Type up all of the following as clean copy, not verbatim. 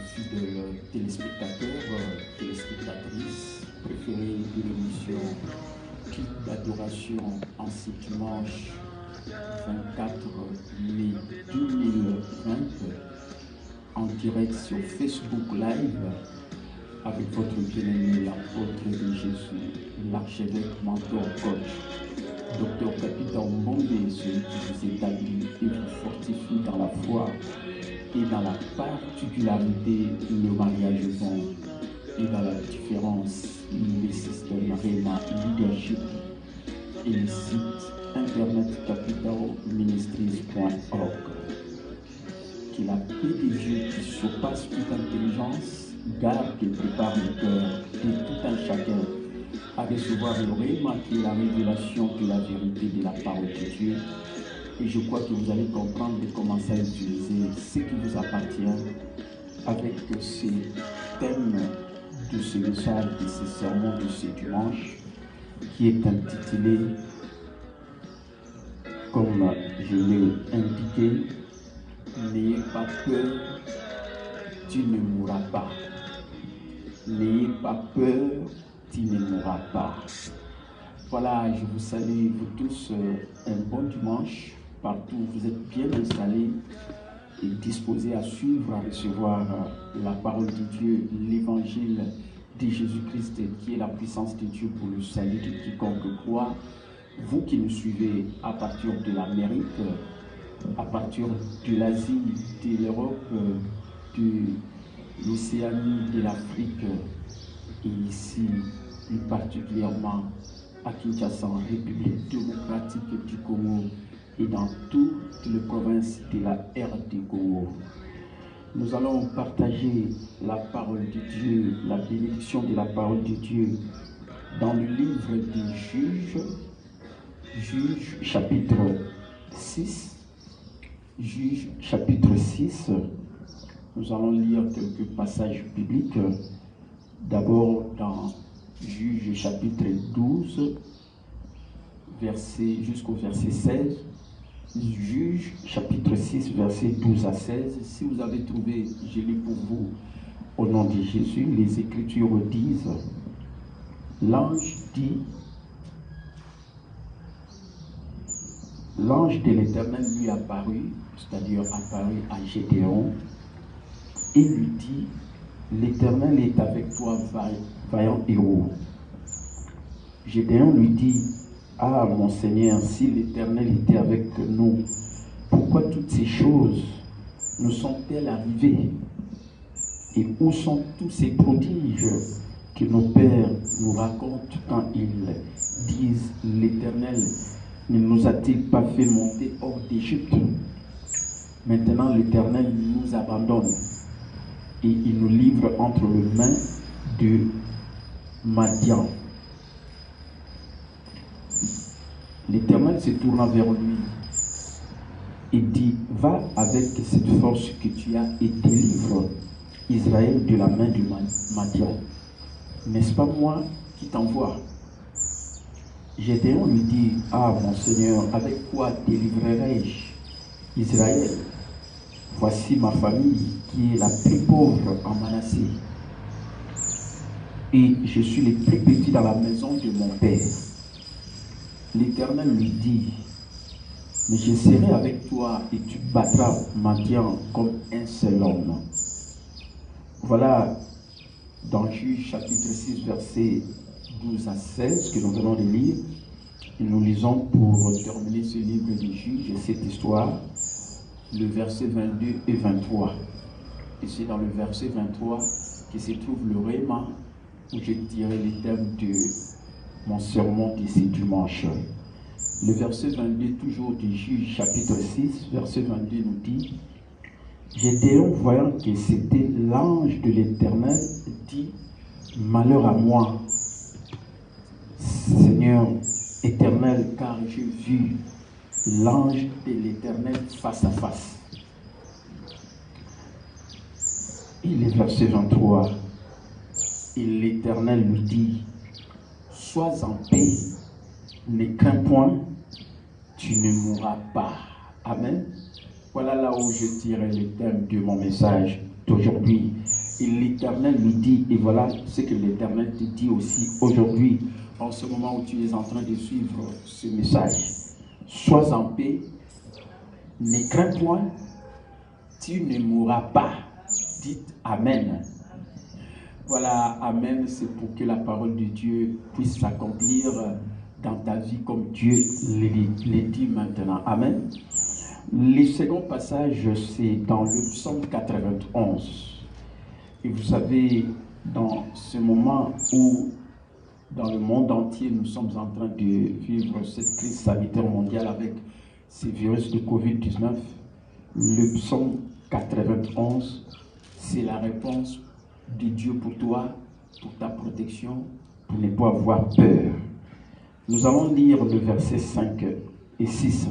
fidèles téléspectateurs, téléspectatrices préférées de l'émission Clip d'adoration en ce dimanche 24 mai 2020 en direct sur Facebook Live avec votre bien-aimé, l'apôtre de Jésus, l'archevêque, mentor, coach, Docteur Capitaine Mbonde, celui qui vous établit et vous fortifie dans la foi et dans la particularité, le mariage bon et dans la différence, les systèmes Réma Leadership et le site internet capitalministries.org. Que la paix de Dieu qui surpasse toute intelligence garde et prépare le cœur de tout un chacun à recevoir le Réma qui est la révélation de la vérité de la parole de Dieu. Et je crois que vous allez comprendre et commencer à utiliser ce qui vous appartient avec ce thème de ce message, de ce sermon de ce dimanche qui est intitulé, comme je l'ai indiqué, n'ayez pas peur, tu ne mourras pas. N'ayez pas peur, tu ne mourras pas. Voilà, je vous salue, vous tous, un bon dimanche. Partout, vous êtes bien installés et disposés à suivre, à recevoir la parole de Dieu, l'évangile de Jésus-Christ, qui est la puissance de Dieu pour le salut de quiconque croit. Vous qui nous suivez à partir de l'Amérique, à partir de l'Asie, de l'Europe, de l'Océanie, de l'Afrique, et ici, plus particulièrement à Kinshasa, en République démocratique du Congo, et dans toutes les provinces de la RD Congo. Nous allons partager la parole de Dieu, la bénédiction de la parole de Dieu dans le livre des Juges, chapitre 6. Juges, chapitre 6. Nous allons lire quelques passages bibliques. D'abord dans Juges, chapitre 12, jusqu'au verset 16. Juges, chapitre 6, versets 12 à 16. Si vous avez trouvé, je lis pour vous au nom de Jésus. Les Écritures disent, l'ange de l'Éternel lui apparut, c'est-à-dire apparut à Gédéon, et lui dit, l'Éternel est avec toi, vaillant héros. Gédéon lui dit, ah mon Seigneur, si l'Éternel était avec nous, pourquoi toutes ces choses nous sont-elles arrivées? Et où sont tous ces prodiges que nos pères nous racontent quand ils disent, l'Éternel ne nous a-t-il pas fait monter hors d'Égypte? Maintenant l'Éternel nous abandonne et il nous livre entre les mains de Madian. L'Éternel se tourna vers lui et dit, va avec cette force que tu as et délivre Israël de la main de Madian. N'est-ce pas moi qui t'envoie? Gédéon lui dit, ah mon Seigneur, avec quoi délivrerai-je Israël? Voici ma famille qui est la plus pauvre en Manassé. Et je suis le plus petit dans la maison de mon père. L'Éternel lui dit, mais je serai avec toi et tu battras Madian comme un seul homme. Voilà dans Juges chapitre 6 versets 12 à 16 que nous venons de lire. Et nous lisons pour terminer ce livre de Juges, cette histoire, le verset 22 et 23. Et c'est dans le verset 23 que se trouve le Réma où j'ai tiré les thèmes de mon sermon de ce dimanche. Le verset 22, toujours du Juge chapitre 6, verset 22 nous dit, Gédéon, voyant que c'était l'ange de l'Éternel, dit, malheur à moi, Seigneur éternel, car j'ai vu l'ange de l'Éternel face à face. Et le verset 23, et l'Éternel lui dit, sois en paix, ne crains point, tu ne mourras pas. Amen. Voilà là où je tire le thème de mon message d'aujourd'hui. Et l'Éternel lui dit, et voilà ce que l'Éternel te dit aussi aujourd'hui, en ce moment où tu es en train de suivre ce message. Sois en paix, ne crains point, tu ne mourras pas. Dites Amen. Voilà, Amen, c'est pour que la parole de Dieu puisse s'accomplir dans ta vie comme Dieu le dit maintenant. Amen. Le second passage, c'est dans le psaume 91. Et vous savez, dans ce moment où, dans le monde entier, nous sommes en train de vivre cette crise sanitaire mondiale avec ce virus de Covid-19, le psaume 91, c'est la réponse de Dieu pour toi, pour ta protection, pour ne pas avoir peur. Nous allons lire le verset 5 et 6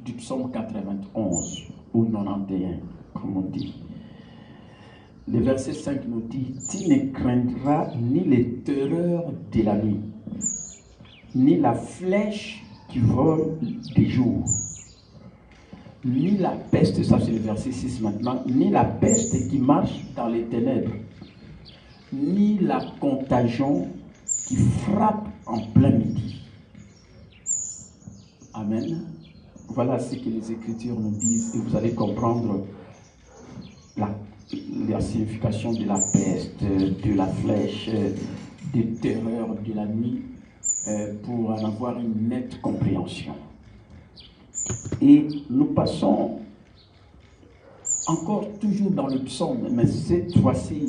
du psaume 91 ou 91, comme on dit. Le verset 5 nous dit, « Tu ne craindras ni les terreurs de la nuit, ni la flèche qui vole des jours, ni la peste, ça c'est le verset 6 maintenant, ni la peste qui marche dans les ténèbres, ni la contagion qui frappe en plein midi. » Amen. Voilà ce que les Écritures nous disent et vous allez comprendre la signification de la peste, de la flèche, des terreurs de la nuit pour en avoir une nette compréhension. Et nous passons encore toujours dans le psaume, mais cette fois-ci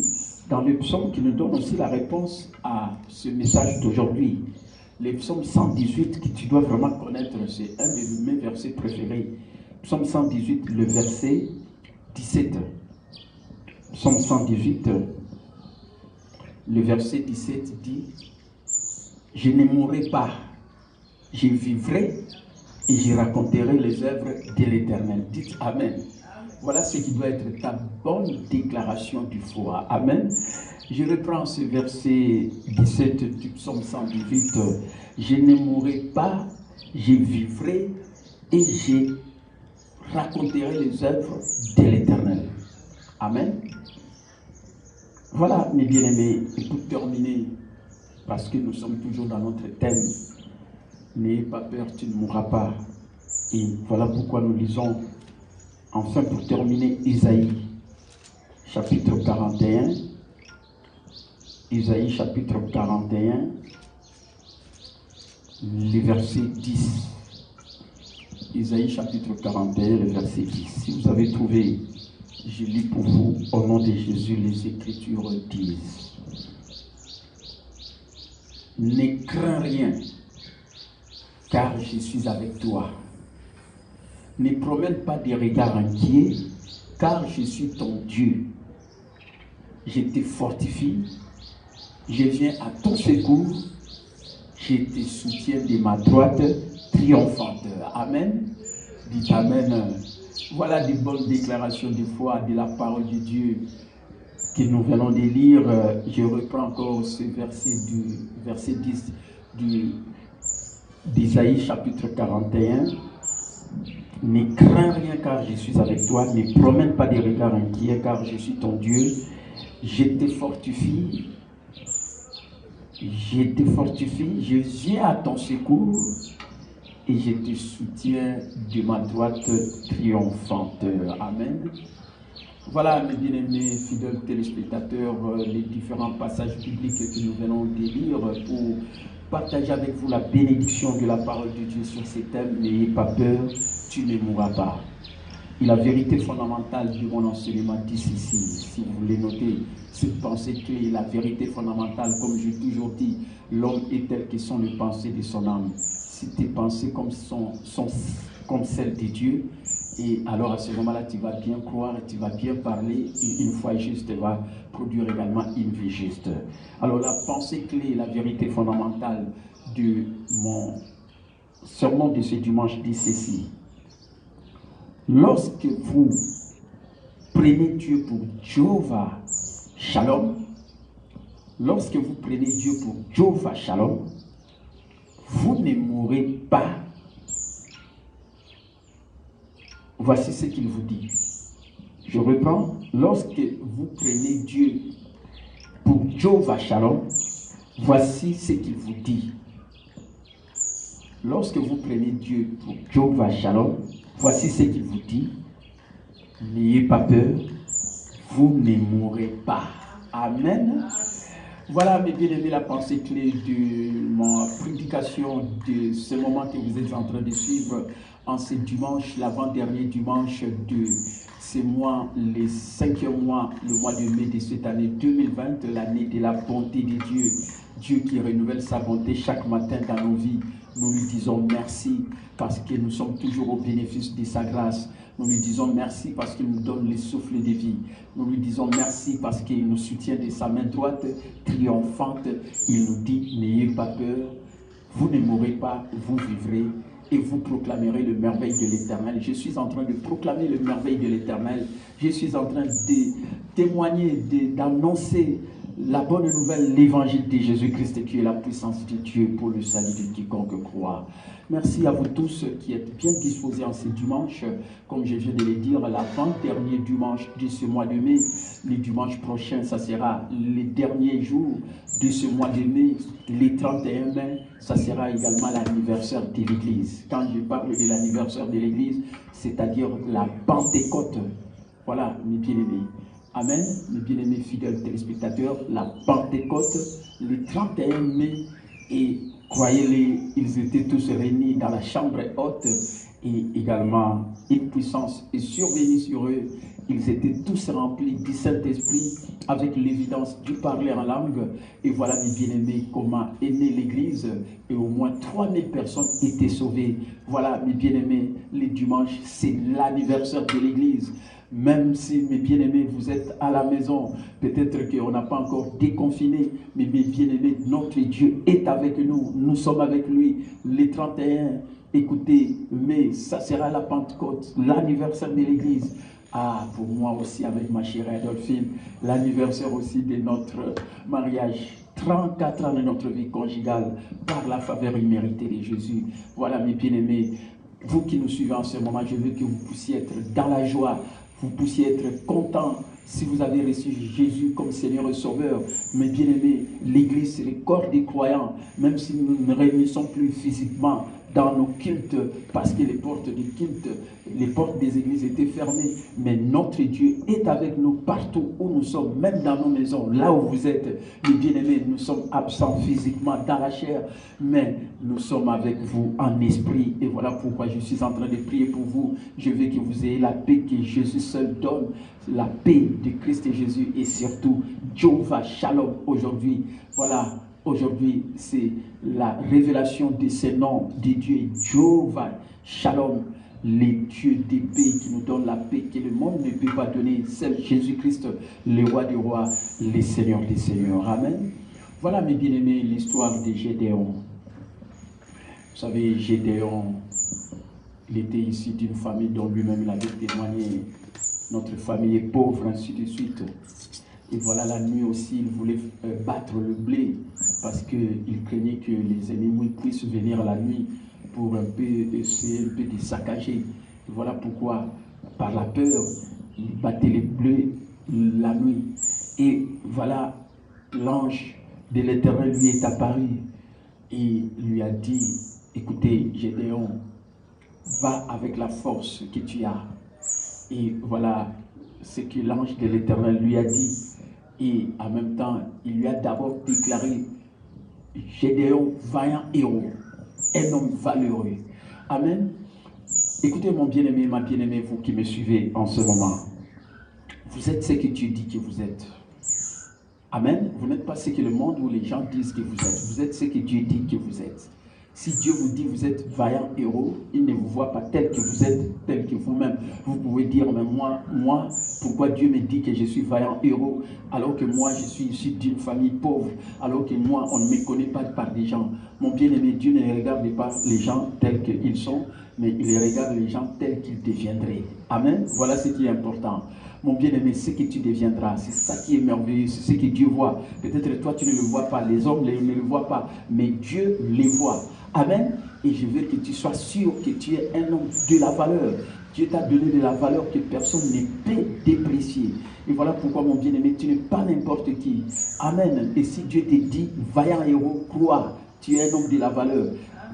dans le psaume qui nous donne aussi la réponse à ce message d'aujourd'hui. Le psaume 118 que tu dois vraiment connaître, c'est un de mes versets préférés. Psaume 118, le verset 17. Psaume 118, le verset 17 dit, « Je ne mourrai pas, je vivrai et je raconterai les œuvres de l'Éternel. » Dites Amen. Voilà ce qui doit être ta bonne déclaration du foi. Amen. Je reprends ce verset 17 du psaume 118. « Je ne mourrai pas, je vivrai et je raconterai les œuvres de l'Éternel. » Amen. Voilà, mes bien-aimés, et pour terminer, parce que nous sommes toujours dans notre thème, n'ayez pas peur, tu ne mourras pas. Et voilà pourquoi nous lisons, enfin pour terminer, Isaïe, chapitre 41. Isaïe, chapitre 41, le verset 10. Isaïe, chapitre 41, le verset 10. Si vous avez trouvé, je lis pour vous, au nom de Jésus, les Écritures disent, « Ne crains rien, car je suis avec toi. Ne promène pas des regards inquiets, car je suis ton Dieu. Je te fortifie, je viens à ton secours, je te soutiens de ma droite triomphante. » Amen. Dites Amen. Voilà des bonnes déclarations de foi de la parole de Dieu que nous venons de lire. Je reprends encore ce verset 10 d'Isaïe chapitre 41. « Ne crains rien car je suis avec toi, ne promène pas des regards inquiets car je suis ton Dieu. Je te fortifie, je viens à ton secours et je te soutiens de ma droite triomphante. » Amen. Voilà, mes bien-aimés fidèles téléspectateurs, les différents passages bibliques que nous venons de lire pour partager avec vous la bénédiction de la parole de Dieu sur ces thèmes. N'ayez pas peur, tu ne mourras pas. Et la vérité fondamentale de mon enseignement dit ceci, si vous voulez noter, cette pensée clé, la vérité fondamentale, comme j'ai toujours dit, l'homme est tel que sont les pensées de son âme. Si tes pensées comme celles de Dieu, et alors à ce moment-là, tu vas bien croire, tu vas bien parler, et une foi juste va produire également une vie juste. Alors la pensée clé, la vérité fondamentale de mon sermon de ce dimanche dit ceci. Lorsque vous prenez Dieu pour Jéhovah Shalom, lorsque vous prenez Dieu pour Jéhovah Shalom, vous ne mourrez pas. Voici ce qu'il vous dit. Je reprends. Lorsque vous prenez Dieu pour Jehovah Shalom, voici ce qu'il vous dit. Lorsque vous prenez Dieu pour Jehovah Shalom, voici ce qu'il vous dit. N'ayez pas peur, vous ne mourrez pas. Amen. Voilà, mes bien-aimés, la pensée clé de ma prédication de ce moment que vous êtes en train de suivre en ce dimanche, l'avant-dernier dimanche de ce mois, le 5e mois, le mois de mai de cette année 2020, l'année de la bonté de Dieu. Dieu qui renouvelle sa bonté chaque matin dans nos vies. Nous lui disons merci parce que nous sommes toujours au bénéfice de sa grâce. Nous lui disons merci parce qu'il nous donne les souffles de vie. Nous lui disons merci parce qu'il nous soutient de sa main droite triomphante. Il nous dit, n'ayez pas peur, vous ne mourrez pas, vous vivrez et vous proclamerez le merveille de l'Éternel. Je suis en train de proclamer le merveille de l'Éternel. Je suis en train de témoigner, d'annoncer la bonne nouvelle, l'évangile de Jésus-Christ qui est la puissance de Dieu pour le salut de quiconque croit. Merci à vous tous qui êtes bien disposés en ce dimanche. Comme je viens de le dire, l'avant-dernier dimanche de ce mois de mai. Le dimanche prochain, ça sera le dernier jour de ce mois de mai. Le 31 mai, ça sera également l'anniversaire de l'Église. Quand je parle de l'anniversaire de l'Église, c'est-à-dire la Pentecôte. Voilà, mes bien-aimés. Amen, mes bien-aimés fidèles téléspectateurs, la Pentecôte, le 31 mai, et croyez-les, ils étaient tous réunis dans la chambre haute, et également une puissance est survenue sur eux. Ils étaient tous remplis du Saint-Esprit avec l'évidence du parler en langue. Et voilà, mes bien-aimés, comment est née l'Église. Et au moins 3000 personnes étaient sauvées. Voilà, mes bien-aimés, le dimanche, c'est l'anniversaire de l'Église. Même si, mes bien-aimés, vous êtes à la maison, peut-être qu'on n'a pas encore déconfiné, mais mes bien-aimés, notre Dieu est avec nous. Nous sommes avec lui. Les 31, écoutez, mais ça sera la Pentecôte, l'anniversaire de l'Église. Ah, pour moi aussi, avec ma chère Adolphine, l'anniversaire aussi de notre mariage. 34 ans de notre vie conjugale par la faveur imméritée de Jésus. Voilà, mes bien-aimés, vous qui nous suivez en ce moment, je veux que vous puissiez être dans la joie, vous puissiez être contents si vous avez reçu Jésus comme Seigneur et Sauveur. Mes bien-aimés, l'Église, c'est le corps des croyants, même si nous ne réunissons plus physiquement dans nos cultes, parce que les portes des cultes, les portes des églises étaient fermées, mais notre Dieu est avec nous partout où nous sommes, même dans nos maisons, là où vous êtes, mes bien-aimés, nous sommes absents physiquement dans la chair, mais nous sommes avec vous en esprit, et voilà pourquoi je suis en train de prier pour vous. Je veux que vous ayez la paix que Jésus seul donne, la paix de Christ et Jésus, et surtout Jehovah Shalom aujourd'hui. Voilà. Aujourd'hui, c'est la révélation de ces noms de Dieu, Jehovah Shalom, les dieux de paix qui nous donnent la paix que le monde ne peut pas donner. C'est Jésus-Christ, le roi des rois, le Seigneur des seigneurs. Amen. Voilà, mes bien-aimés, l'histoire de Gédéon. Vous savez, Gédéon, il était ici d'une famille dont lui-même il avait témoigné. Notre famille est pauvre, ainsi de suite. Et voilà, la nuit aussi, il voulait battre le blé parce qu'il craignait que les ennemis puissent venir la nuit pour un peu essayer un peu de saccager. Et voilà pourquoi, par la peur, il battait les blés la nuit. Et voilà, l'ange de l'Éternel lui est apparu et lui a dit, écoutez, Gédéon, va avec la force que tu as. Et voilà ce que l'ange de l'Éternel lui a dit. Et en même temps, il lui a d'abord déclaré Gédéon, vaillant héros, un homme valeureux. Amen. Écoutez mon bien-aimé, ma bien-aimée, vous qui me suivez en ce moment. Vous êtes ce que Dieu dit que vous êtes. Amen. Vous n'êtes pas ce que le monde ou les gens disent que vous êtes. Vous êtes ce que Dieu dit que vous êtes. Si Dieu vous dit que vous êtes vaillant héros, il ne vous voit pas tel que vous êtes, tel que vous-même. Vous pouvez dire, mais moi, pourquoi Dieu me dit que je suis vaillant héros, alors que moi, je suis issu d'une famille pauvre, alors que moi, on ne me connaît pas par des gens. Mon bien-aimé, Dieu ne regarde pas les gens tels qu'ils sont, mais il regarde les gens tels qu'ils deviendraient. Amen. Voilà ce qui est important. Mon bien-aimé, ce que tu deviendras, c'est ça qui est merveilleux, c'est ce que Dieu voit. Peut-être toi, tu ne le vois pas, les hommes ne le voient pas, mais Dieu les voit. Amen. Et je veux que tu sois sûr que tu es un homme de la valeur, Dieu t'a donné de la valeur que personne ne peut déprécier. Et voilà pourquoi, mon bien-aimé, tu n'es pas n'importe qui. Amen. Et si Dieu te dit, vaillant héros, crois, tu es un homme de la valeur.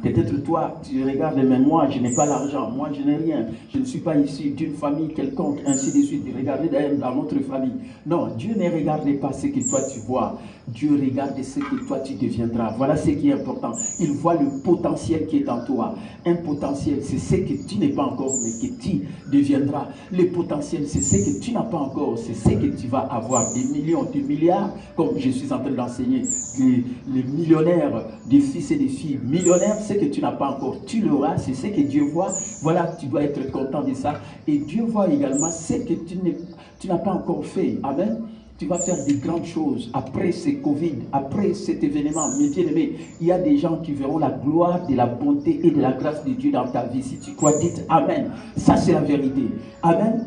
Peut-être toi, tu regardes, mais moi, je n'ai pas l'argent, moi, je n'ai rien. Je ne suis pas issu d'une famille quelconque, ainsi de suite. Regardez d'ailleurs dans notre famille. Non, Dieu ne regarde pas ce que toi tu vois. Dieu regarde ce que toi tu deviendras. Voilà ce qui est important. Il voit le potentiel qui est en toi. Un potentiel, c'est ce que tu n'es pas encore, mais que tu deviendras. Le potentiel, c'est ce que tu n'as pas encore, c'est ce que tu vas avoir. Des millions, des milliards, comme je suis en train d'enseigner. Les millionnaires, des fils et des filles millionnaires, ce que tu n'as pas encore, tu l'auras, c'est ce que Dieu voit. Voilà, tu dois être content de ça. Et Dieu voit également ce que tu n'as pas encore fait. Amen. Tu vas faire des grandes choses après ce Covid, après cet événement. Mais bien aimé, il y a des gens qui verront la gloire de la bonté et de la grâce de Dieu dans ta vie. Si tu crois, dites Amen. Ça, c'est la vérité. Amen.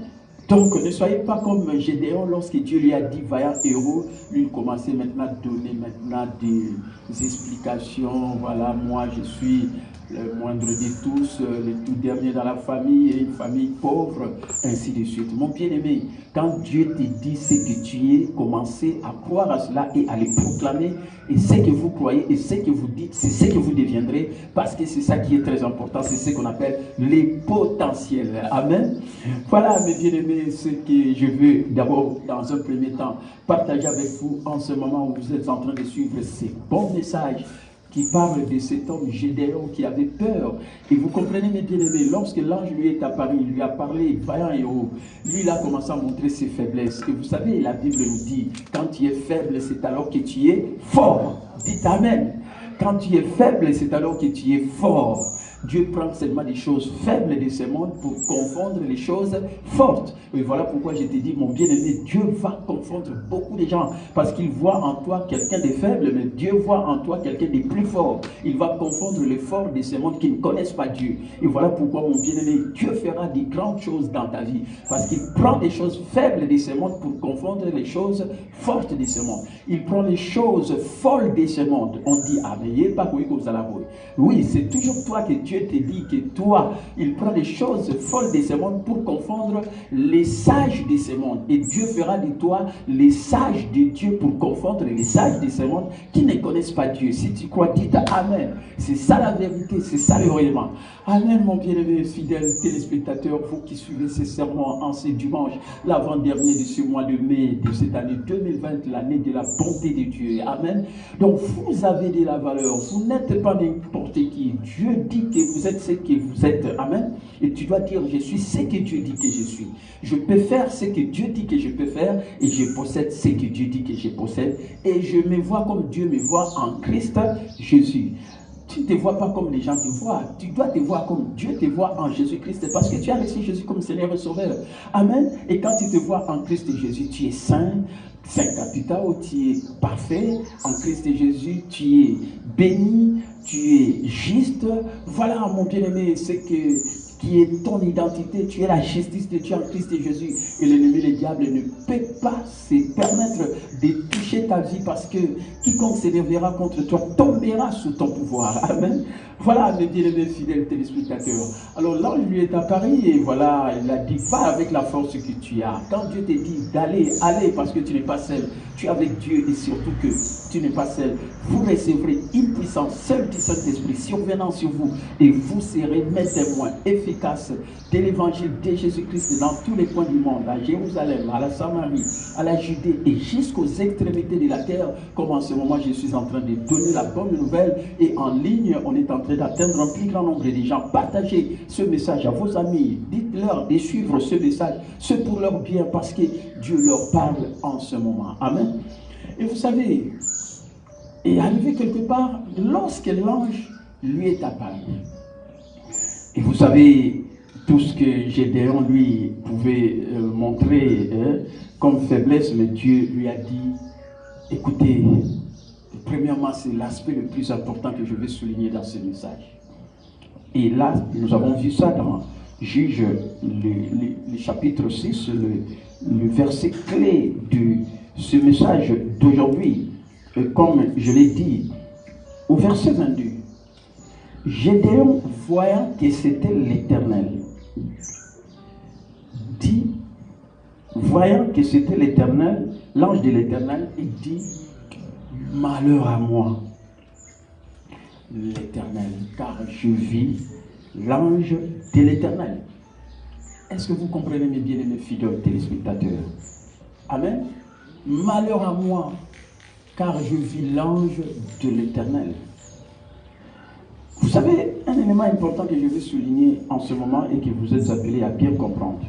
Donc, ne soyez pas comme Gédéon lorsque Dieu lui a dit vaillant héros. Lui, il commençait maintenant à donner des explications. Voilà, moi, je suis le moindre de tous, le tout dernier dans la famille, et une famille pauvre, ainsi de suite. Mon bien-aimé, quand Dieu te dit ce que tu es, commencez à croire à cela et à le proclamer. Et ce que vous croyez et ce que vous dites, c'est ce que vous deviendrez, parce que c'est ça qui est très important, c'est ce qu'on appelle les potentiels. Amen. Voilà, mes bien-aimés, ce que je veux d'abord, dans un premier temps, partager avec vous en ce moment où vous êtes en train de suivre ces bons messages qui parle de cet homme Gédéon qui avait peur. Et vous comprenez, mes bien-aimés, lorsque l'ange lui est apparu, il lui a parlé, vaillant héros, lui il a commencé à montrer ses faiblesses. Et vous savez, la Bible nous dit, quand tu es faible, c'est alors que tu es fort. Dites Amen. Quand tu es faible, c'est alors que tu es fort. Dieu prend seulement des choses faibles de ce monde pour confondre les choses fortes. Et voilà pourquoi je te dis, mon bien-aimé, Dieu va confondre beaucoup de gens parce qu'il voit en toi quelqu'un de faible, mais Dieu voit en toi quelqu'un de plus fort. Il va confondre les forts de ce monde qui ne connaissent pas Dieu. Et voilà pourquoi, mon bien-aimé, Dieu fera des grandes choses dans ta vie parce qu'il prend des choses faibles de ce monde pour confondre les choses fortes de ce monde. Il prend les choses folles de ce monde. On dit, ah, mais il n'est pas comme ça là. Oui, c'est toujours toi que Dieu te dit que toi, il prend les choses folles de ce monde pour confondre les sages de ce monde. Et Dieu fera de toi les sages de Dieu pour confondre les sages de ce monde qui ne connaissent pas Dieu. Si tu crois, dites Amen. C'est ça la vérité, c'est ça le réellement. Amen, mon bien-aimé fidèle téléspectateur, vous qui suivez ces sermons en ce dimanche, l'avant-dernier de ce mois de mai de cette année 2020, l'année de la bonté de Dieu. Amen. Donc, vous avez de la valeur. Vous n'êtes pas n'importe qui. Dieu dit que vous êtes ce que vous êtes. Amen. Et tu dois dire, je suis ce que Dieu dit que je suis. Je peux faire ce que Dieu dit que je peux faire et je possède ce que Dieu dit que je possède. Et je me vois comme Dieu me voit en Christ Jésus. Tu ne te vois pas comme les gens te voient. Tu dois te voir comme Dieu te voit en Jésus-Christ parce que tu as reçu Jésus comme Seigneur et Sauveur. Amen. Et quand tu te vois en Christ Jésus, tu es saint. Saint capital, tu es parfait. En Christ Jésus, tu es béni. Tu es juste. Voilà, mon bien-aimé, c'est qui est ton identité, tu es la justice de Dieu en Christ Jésus. Et l'ennemi, le diable, ne peut pas se permettre de toucher ta vie parce que quiconque s'élèvera contre toi tombera sous ton pouvoir. Amen. Voilà, mes bien-aimés fidèles téléspectateurs. Alors l'ange lui est apparu et voilà, il a dit, va avec la force que tu as. Quand Dieu te dit d'aller, allez parce que tu n'es pas seul. Tu es avec Dieu et surtout que tu n'es pas seul. Vous recevrez une puissance, seul du Saint-Esprit survenant sur vous et vous serez mes témoins efficaces de l'évangile de Jésus-Christ dans tous les coins du monde, à Jérusalem, à la Samarie, à la Judée et jusqu'aux extrémités de la terre, comme en ce moment je suis en train de donner la bonne nouvelle et en ligne, on est en train d'atteindre un plus grand nombre de gens. Partagez ce message à vos amis, dites-leur de suivre ce message, c'est pour leur bien parce que Dieu leur parle en ce moment. Amen. Et vous savez, est arrivé quelque part lorsque l'ange lui est apparu. Et vous savez, tout ce que Gédéon lui pouvait montrer comme faiblesse, mais Dieu lui a dit, écoutez, premièrement, c'est l'aspect le plus important que je vais souligner dans ce message. Et là, nous avons vu ça dans Juge, le chapitre 6, le verset clé de ce message d'aujourd'hui. Comme je l'ai dit, au verset 22, Gédéon, voyant que c'était l'Éternel, dit, voyant que c'était l'Éternel, l'ange de l'Éternel, il dit, malheur à moi, l'Éternel, car je vis l'ange de l'Éternel. Est-ce que vous comprenez, mes bien-aimés fidèles téléspectateurs? Amen. Malheur à moi, car je vis l'ange de l'Éternel. Vous savez, un élément important que je veux souligner en ce moment et que vous êtes appelés à bien comprendre.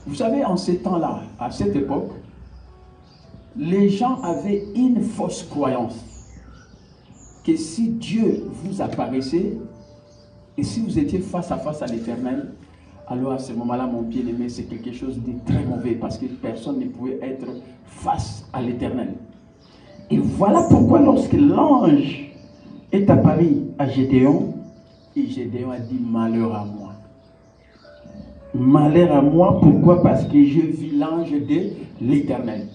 Vous savez, en ces temps-là, à cette époque, les gens avaient une fausse croyance que si Dieu vous apparaissait et si vous étiez face à l'Éternel, alors à ce moment-là, mon bien-aimé, c'est quelque chose de très mauvais parce que personne ne pouvait être face à l'Éternel. Et voilà pourquoi lorsque l'ange est apparu à Gédéon, et Gédéon a dit malheur à moi. Malheur à moi, pourquoi? Parce que je vis l'ange de l'Éternel.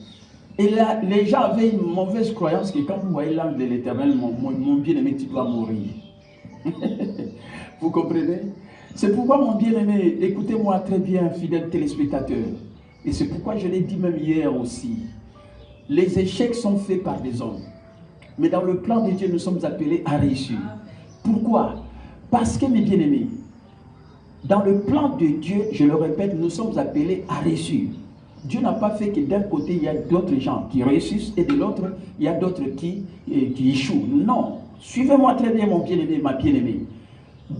Et là, les gens avaient une mauvaise croyance que quand vous voyez l'ange de l'Éternel, mon bien-aimé, tu dois mourir. Vous comprenez? C'est pourquoi, mon bien-aimé, écoutez-moi très bien, fidèles téléspectateurs. Et c'est pourquoi je l'ai dit même hier aussi. Les échecs sont faits par des hommes. Mais dans le plan de Dieu, nous sommes appelés à réussir. Pourquoi? Parce que, mes bien-aimés, dans le plan de Dieu, je le répète, nous sommes appelés à réussir. Dieu n'a pas fait que d'un côté, il y a d'autres gens qui réussissent et de l'autre, il y a d'autres qui échouent. Non. Suivez-moi très bien, mon bien-aimé, ma bien-aimée.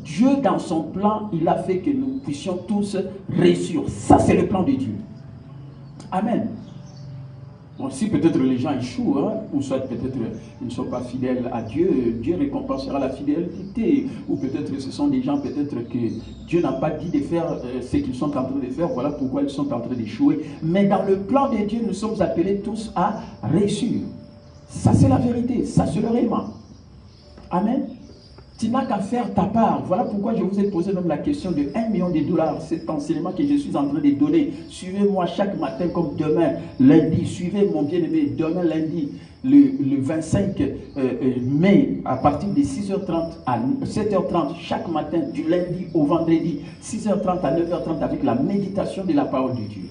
Dieu, dans son plan, il a fait que nous puissions tous réussir. Ça, c'est le plan de Dieu. Amen. Bon, si peut-être les gens échouent, hein, ou soit peut-être ils ne sont pas fidèles à Dieu, Dieu récompensera la fidélité. Ou peut-être ce sont des gens, peut-être que Dieu n'a pas dit de faire ce qu'ils sont en train de faire, voilà pourquoi ils sont en train d'échouer. Mais dans le plan de Dieu, nous sommes appelés tous à réussir. Ça, c'est la vérité, ça, c'est le réellement. Amen. Tu n'as qu'à faire ta part. Voilà pourquoi je vous ai posé même la question de 1 million de dollars. Cet enseignement que je suis en train de donner. Suivez-moi chaque matin comme demain, lundi. Suivez mon bien-aimé, demain lundi, le 25 mai, à partir de 6h30 à 7h30, chaque matin, du lundi au vendredi, 6h30 à 9h30, avec la méditation de la parole de Dieu.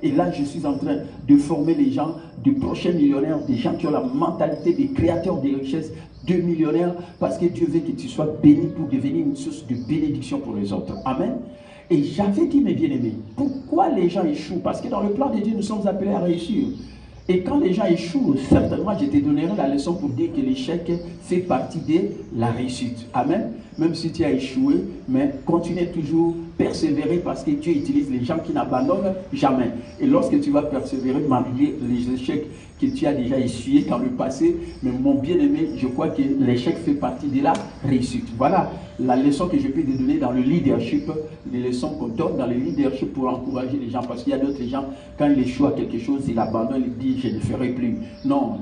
Et là, je suis en train de former les gens, de prochains millionnaires, des gens qui ont la mentalité des créateurs de richesses, de millionnaires, parce que Dieu veut que tu sois béni pour devenir une source de bénédiction pour les autres. Amen. Et j'avais dit, mes bien-aimés, pourquoi les gens échouent? Parce que dans le plan de Dieu, nous sommes appelés à réussir. Et quand les gens échouent, certainement, je te donnerai la leçon pour dire que l'échec fait partie de la réussite. Amen. Même si tu as échoué, mais continue toujours persévérer parce que Dieu utilise les gens qui n'abandonnent jamais. Et lorsque tu vas persévérer malgré les échecs que tu as déjà essuyés dans le passé, mais mon bien-aimé, je crois que l'échec fait partie de la réussite. Voilà la leçon que je peux te donner dans le leadership, les leçons qu'on donne dans le leadership pour encourager les gens. Parce qu'il y a d'autres gens, quand ils échouent à quelque chose, ils abandonnent, ils disent « je ne ferai plus ». Non,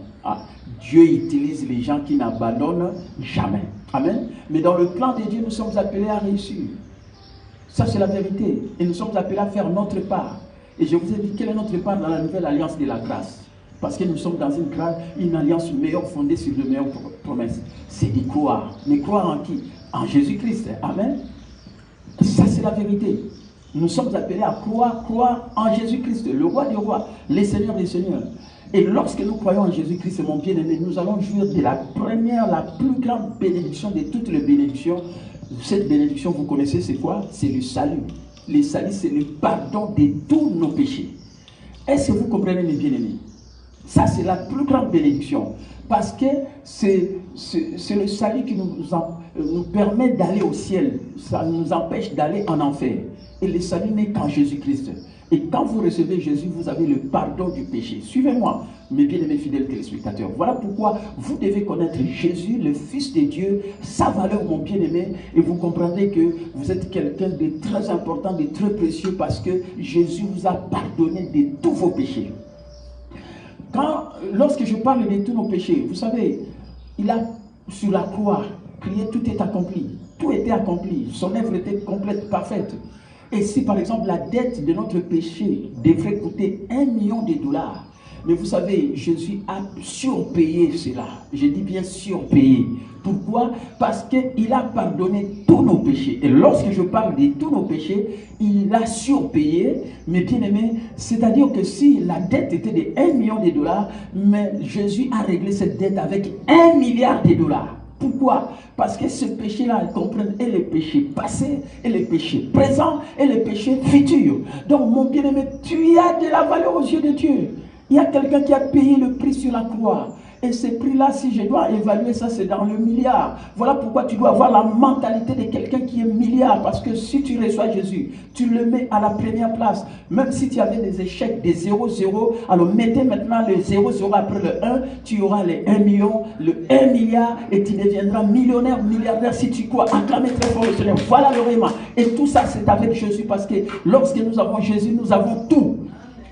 Dieu utilise les gens qui n'abandonnent jamais. Amen. Mais dans le plan de Dieu, nous sommes appelés à réussir. Ça, c'est la vérité. Et nous sommes appelés à faire notre part. Et je vous ai dit, quelle est notre part dans la nouvelle alliance de la grâce? Parce que nous sommes dans une alliance meilleure fondée sur de meilleures promesses. C'est d'y croire. Mais croire en qui? En Jésus-Christ. Amen. Ça, c'est la vérité. Nous sommes appelés à croire en Jésus-Christ, le roi des rois, les seigneurs des seigneurs. Et lorsque nous croyons en Jésus-Christ, mon bien-aimé, nous allons jouir de la première, la plus grande bénédiction de toutes les bénédictions. Cette bénédiction, vous connaissez, c'est quoi? C'est le salut. Le salut, c'est le pardon de tous nos péchés. Est-ce que vous comprenez, mes bien-aimés? Ça, c'est la plus grande bénédiction. Parce que c'est le salut qui nous permet d'aller au ciel. Ça nous empêche d'aller en enfer. Et le salut n'est qu'en Jésus-Christ. Et quand vous recevez Jésus, vous avez le pardon du péché. Suivez-moi, mes bien-aimés fidèles téléspectateurs. Voilà pourquoi vous devez connaître Jésus, le Fils de Dieu, sa valeur, mon bien-aimé, et vous comprendrez que vous êtes quelqu'un de très important, de très précieux, parce que Jésus vous a pardonné de tous vos péchés. Lorsque je parle de tous nos péchés, vous savez, il a, sur la croix, crié, tout est accompli. Tout était accompli. Son œuvre était complète, parfaite. Et si par exemple la dette de notre péché devrait coûter 1 million de dollars, Mais vous savez, Jésus a surpayé cela. Je dis bien surpayé. Pourquoi? Parce qu'il a pardonné tous nos péchés. Et lorsque je parle de tous nos péchés, il a surpayé. Mais bien aimé, c'est-à-dire que si la dette était de 1 million de dollars, mais Jésus a réglé cette dette avec 1 milliard de dollars. Pourquoi? Parce que ce péché-là, il comprend et les péchés passés, et les péchés présents, et les péchés futurs. Donc, mon bien-aimé, tu as de la valeur aux yeux de Dieu. Il y a quelqu'un qui a payé le prix sur la croix. Et ce prix-là, si je dois évaluer ça, c'est dans le milliard. Voilà pourquoi tu dois avoir la mentalité de quelqu'un qui est milliard. Parce que si tu reçois Jésus, tu le mets à la première place. Même si tu avais des échecs, des 0-0, alors mettez maintenant le 0-0 après le 1, tu auras les 1 million, le 1 milliard, et tu deviendras millionnaire, milliardaire si tu crois. Acclamez très fort le Seigneur. Voilà le réma. Et tout ça, c'est avec Jésus. Parce que lorsque nous avons Jésus, nous avons tout.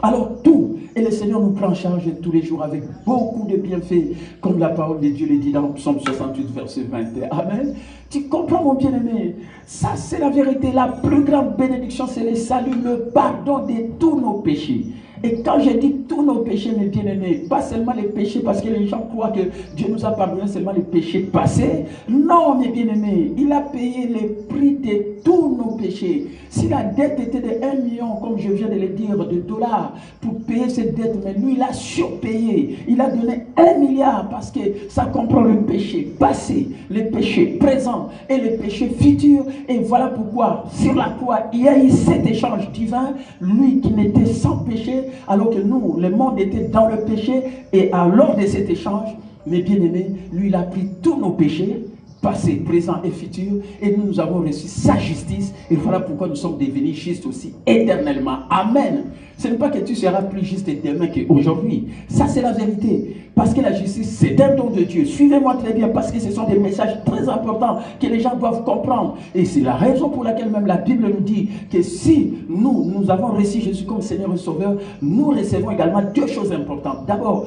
Alors tout. Et le Seigneur nous prend en charge tous les jours avec beaucoup de bienfaits, comme la parole de Dieu le dit dans Psaume 68, verset 21. Amen. Tu comprends, mon bien-aimé? Ça, c'est la vérité. La plus grande bénédiction, c'est le salut, le pardon de tous nos péchés. Et quand je dis tous nos péchés, mes bien-aimés, pas seulement les péchés, parce que les gens croient que Dieu nous a pardonné seulement les péchés passés. Non, mes bien-aimés, il a payé le prix de tous nos péchés. Si la dette était de 1 million, comme je viens de le dire, de dollars, pour payer cette dette, mais lui, il a surpayé. Il a donné 1 milliard parce que ça comprend le péché passé, le péché présent et le péché futur. Et voilà pourquoi, sur la croix, il y a eu cet échange divin, lui qui n'était sans péché, alors que nous, le monde était dans le péché. Et lors de cet échange, mes bien-aimés, lui, il a pris tous nos péchés, passé, présent et futur, et nous avons reçu sa justice, et voilà pourquoi nous sommes devenus justes aussi éternellement. Amen. Ce n'est pas que tu seras plus juste demain qu'aujourd'hui. Ça, c'est la vérité. Parce que la justice, c'est un don de Dieu. Suivez-moi très bien, parce que ce sont des messages très importants que les gens doivent comprendre. Et c'est la raison pour laquelle même la Bible nous dit que si nous avons reçu Jésus comme Seigneur et Sauveur, nous recevons également deux choses importantes. D'abord,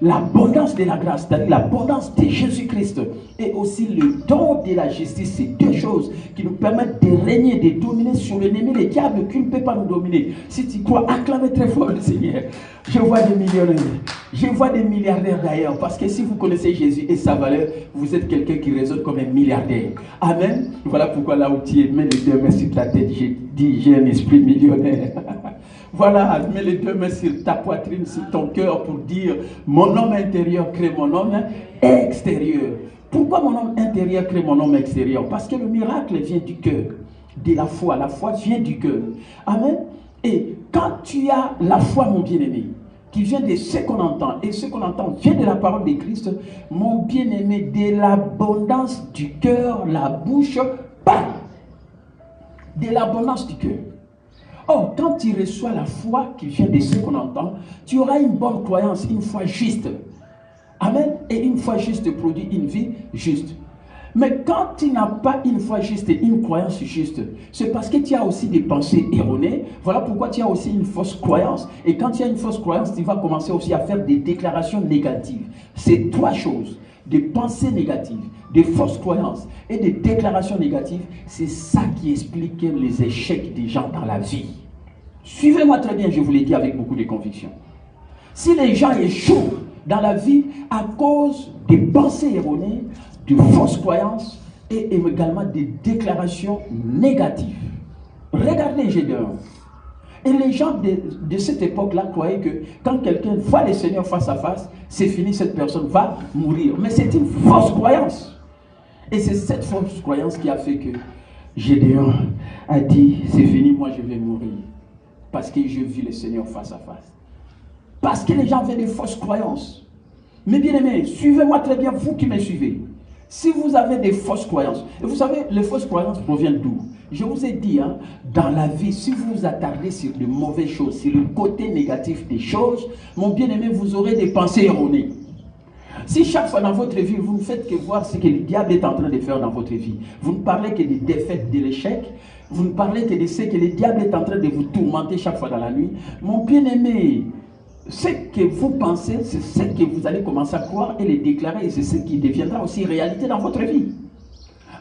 l'abondance de la grâce, c'est-à-dire l'abondance de Jésus-Christ, et aussi le don de la justice. C'est deux choses qui nous permettent de régner, de dominer sur l'ennemi, le diable qui ne peut pas nous dominer. Si tu crois, acclamez très fort le Seigneur. Je vois des millionnaires, je vois des milliardaires d'ailleurs, parce que si vous connaissez Jésus et sa valeur, vous êtes quelqu'un qui résonne comme un milliardaire. Amen. Voilà pourquoi là où tu es, mets les deux mains sur ta tête, j'ai dit, j'ai un esprit millionnaire. Voilà, mets les deux mains sur ta poitrine, sur ton cœur pour dire, mon homme intérieur crée mon homme extérieur. Pourquoi mon homme intérieur crée mon homme extérieur? Parce que le miracle vient du cœur, de la foi vient du cœur. Amen. Et quand tu as la foi, mon bien-aimé, qui vient de ce qu'on entend, et ce qu'on entend vient de la parole de Christ, mon bien-aimé, de l'abondance du cœur, la bouche parle. De l'abondance du cœur. Or, quand tu reçois la foi qui vient de ce qu'on entend, tu auras une bonne croyance, une foi juste. Amen. Et une foi juste produit une vie juste. Mais quand tu n'as pas une foi juste et une croyance juste, c'est parce que tu as aussi des pensées erronées. Voilà pourquoi tu as aussi une fausse croyance. Et quand tu as une fausse croyance, tu vas commencer aussi à faire des déclarations négatives. C'est trois choses. Des pensées négatives, des fausses croyances et des déclarations négatives. C'est ça qui explique les échecs des gens dans la vie. Suivez-moi très bien, je vous l'ai dit avec beaucoup de conviction. Si les gens échouent dans la vie à cause des pensées erronées, de fausses croyances et également des déclarations négatives. Regardez Gédéon. Et les gens de cette époque-là croyaient que quand quelqu'un voit le Seigneur face à face, c'est fini, cette personne va mourir. Mais c'est une fausse croyance. Et c'est cette fausse croyance qui a fait que Gédéon a dit, c'est fini, moi je vais mourir. Parce que je vis le Seigneur face à face. Parce que les gens avaient des fausses croyances. Mais bien aimés, suivez-moi très bien, vous qui me suivez. Si vous avez des fausses croyances, et vous savez, les fausses croyances proviennent d'où? Je vous ai dit, hein, dans la vie, si vous vous attardez sur de mauvaises choses, sur le côté négatif des choses, mon bien-aimé, vous aurez des pensées erronées. Si chaque fois dans votre vie, vous ne faites que voir ce que le diable est en train de faire dans votre vie, vous ne parlez que des défaites, de l'échec, vous ne parlez que de ce que le diable est en train de vous tourmenter chaque fois dans la nuit, mon bien-aimé, ce que vous pensez, c'est ce que vous allez commencer à croire et le déclarer, et c'est ce qui deviendra aussi réalité dans votre vie.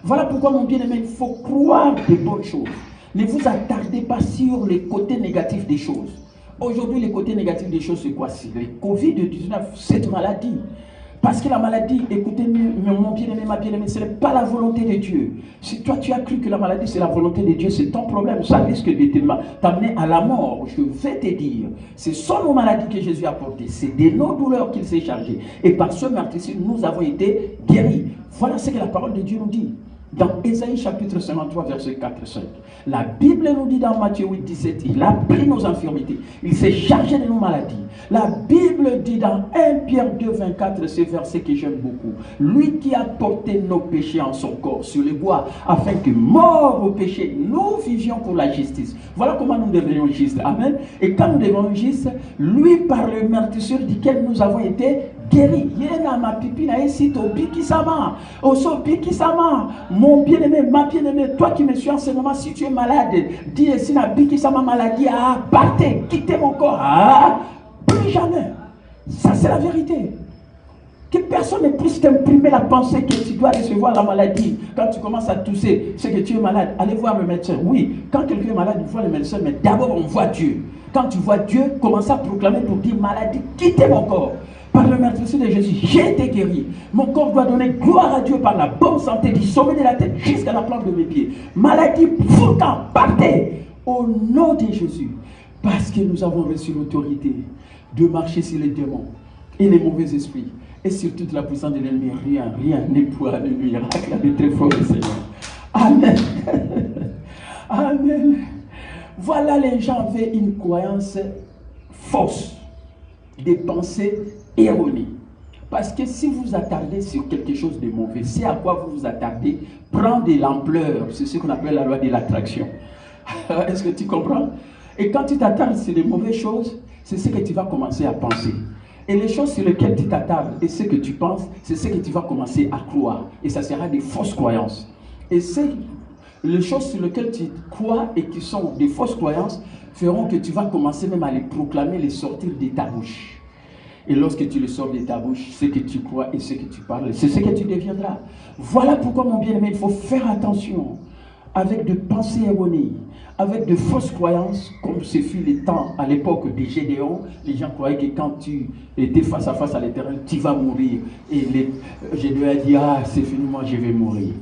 Voilà pourquoi, mon bien-aimé, il faut croire des bonnes choses. Ne vous attardez pas sur les côtés négatifs des choses. Aujourd'hui, les côtés négatifs des choses, c'est quoi? C'est le Covid-19, cette maladie. Parce que la maladie, écoutez, mon bien-aimé, ma bien-aimée, ce n'est pas la volonté de Dieu. Si toi, tu as cru que la maladie, c'est la volonté de Dieu, c'est ton problème. Ça risque de t'amener à la mort. Je vais te dire, ce sont nos maladies que Jésus a portées. C'est de nos douleurs qu'il s'est chargé. Et par ce meurtrissure, nous avons été guéris. Voilà ce que la parole de Dieu nous dit. Dans Ésaïe chapitre 53, verset 4 et 5. La Bible nous dit dans Matthieu 8, 17, il a pris nos infirmités, il s'est chargé de nos maladies. La Bible dit dans 1 Pierre 2, 24, ce verset que j'aime beaucoup. Lui qui a porté nos péchés en son corps sur le bois, afin que, mort au péché, nous vivions pour la justice. Voilà comment nous devrions justes. Amen. Et quand nous devenons justes, lui par le meurtrissure duquel nous avons été guéris. Yena ma pipi na esito bikisama. Oso bikisama. Mon bien-aimé, ma bien-aimée, toi qui me suis en ce moment, si tu es malade, dis ici na bikisama maladie, ah, partez, quittez mon corps. Ah, plus jamais. Ça c'est la vérité. Que personne ne puisse t'imprimer la pensée que tu dois recevoir la maladie. Quand tu commences à tousser, c'est que tu es malade. Allez voir le médecin. Oui, quand quelqu'un est malade, il voit le médecin, mais d'abord on voit Dieu. Quand tu vois Dieu, commence à proclamer pour dire maladie, quittez mon corps. Par le meurtrissure de Jésus, j'ai été guéri. Mon corps doit donner gloire à Dieu par la bonne santé du sommet de la tête jusqu'à la plante de mes pieds. Maladie, pourtant, partez au nom de Jésus. Parce que nous avons reçu l'autorité de marcher sur les démons et les mauvais esprits. Et sur toute la puissance de l'ennemi, rien ne pourra nous nuire. Acclamez très fort le Seigneur. Amen. Amen. Voilà, les gens avaient une croyance fausse, des pensées erronées. Parce que si vous attardez sur quelque chose de mauvais, c'est à quoi vous vous attardez, prend de l'ampleur. C'est ce qu'on appelle la loi de l'attraction. Est-ce que tu comprends? Et quand tu t'attardes sur les mauvaises choses, c'est ce que tu vas commencer à penser. Et les choses sur lesquelles tu t'attardes et ce que tu penses, c'est ce que tu vas commencer à croire. Et ça sera des fausses croyances. Et les choses sur lesquelles tu crois et qui sont des fausses croyances feront que tu vas commencer même à les proclamer, les sortir de ta bouche. Et lorsque tu les sors de ta bouche, ce que tu crois et ce que tu parles, c'est ce que tu deviendras. Voilà pourquoi, mon bien-aimé, il faut faire attention avec de pensées erronées, avec de fausses croyances, comme ce fut les temps à l'époque des Gédéons. Les gens croyaient que quand tu étais face à face à l'Éternel, tu vas mourir. Et Gédéon a dit, ah, c'est fini, moi je vais mourir.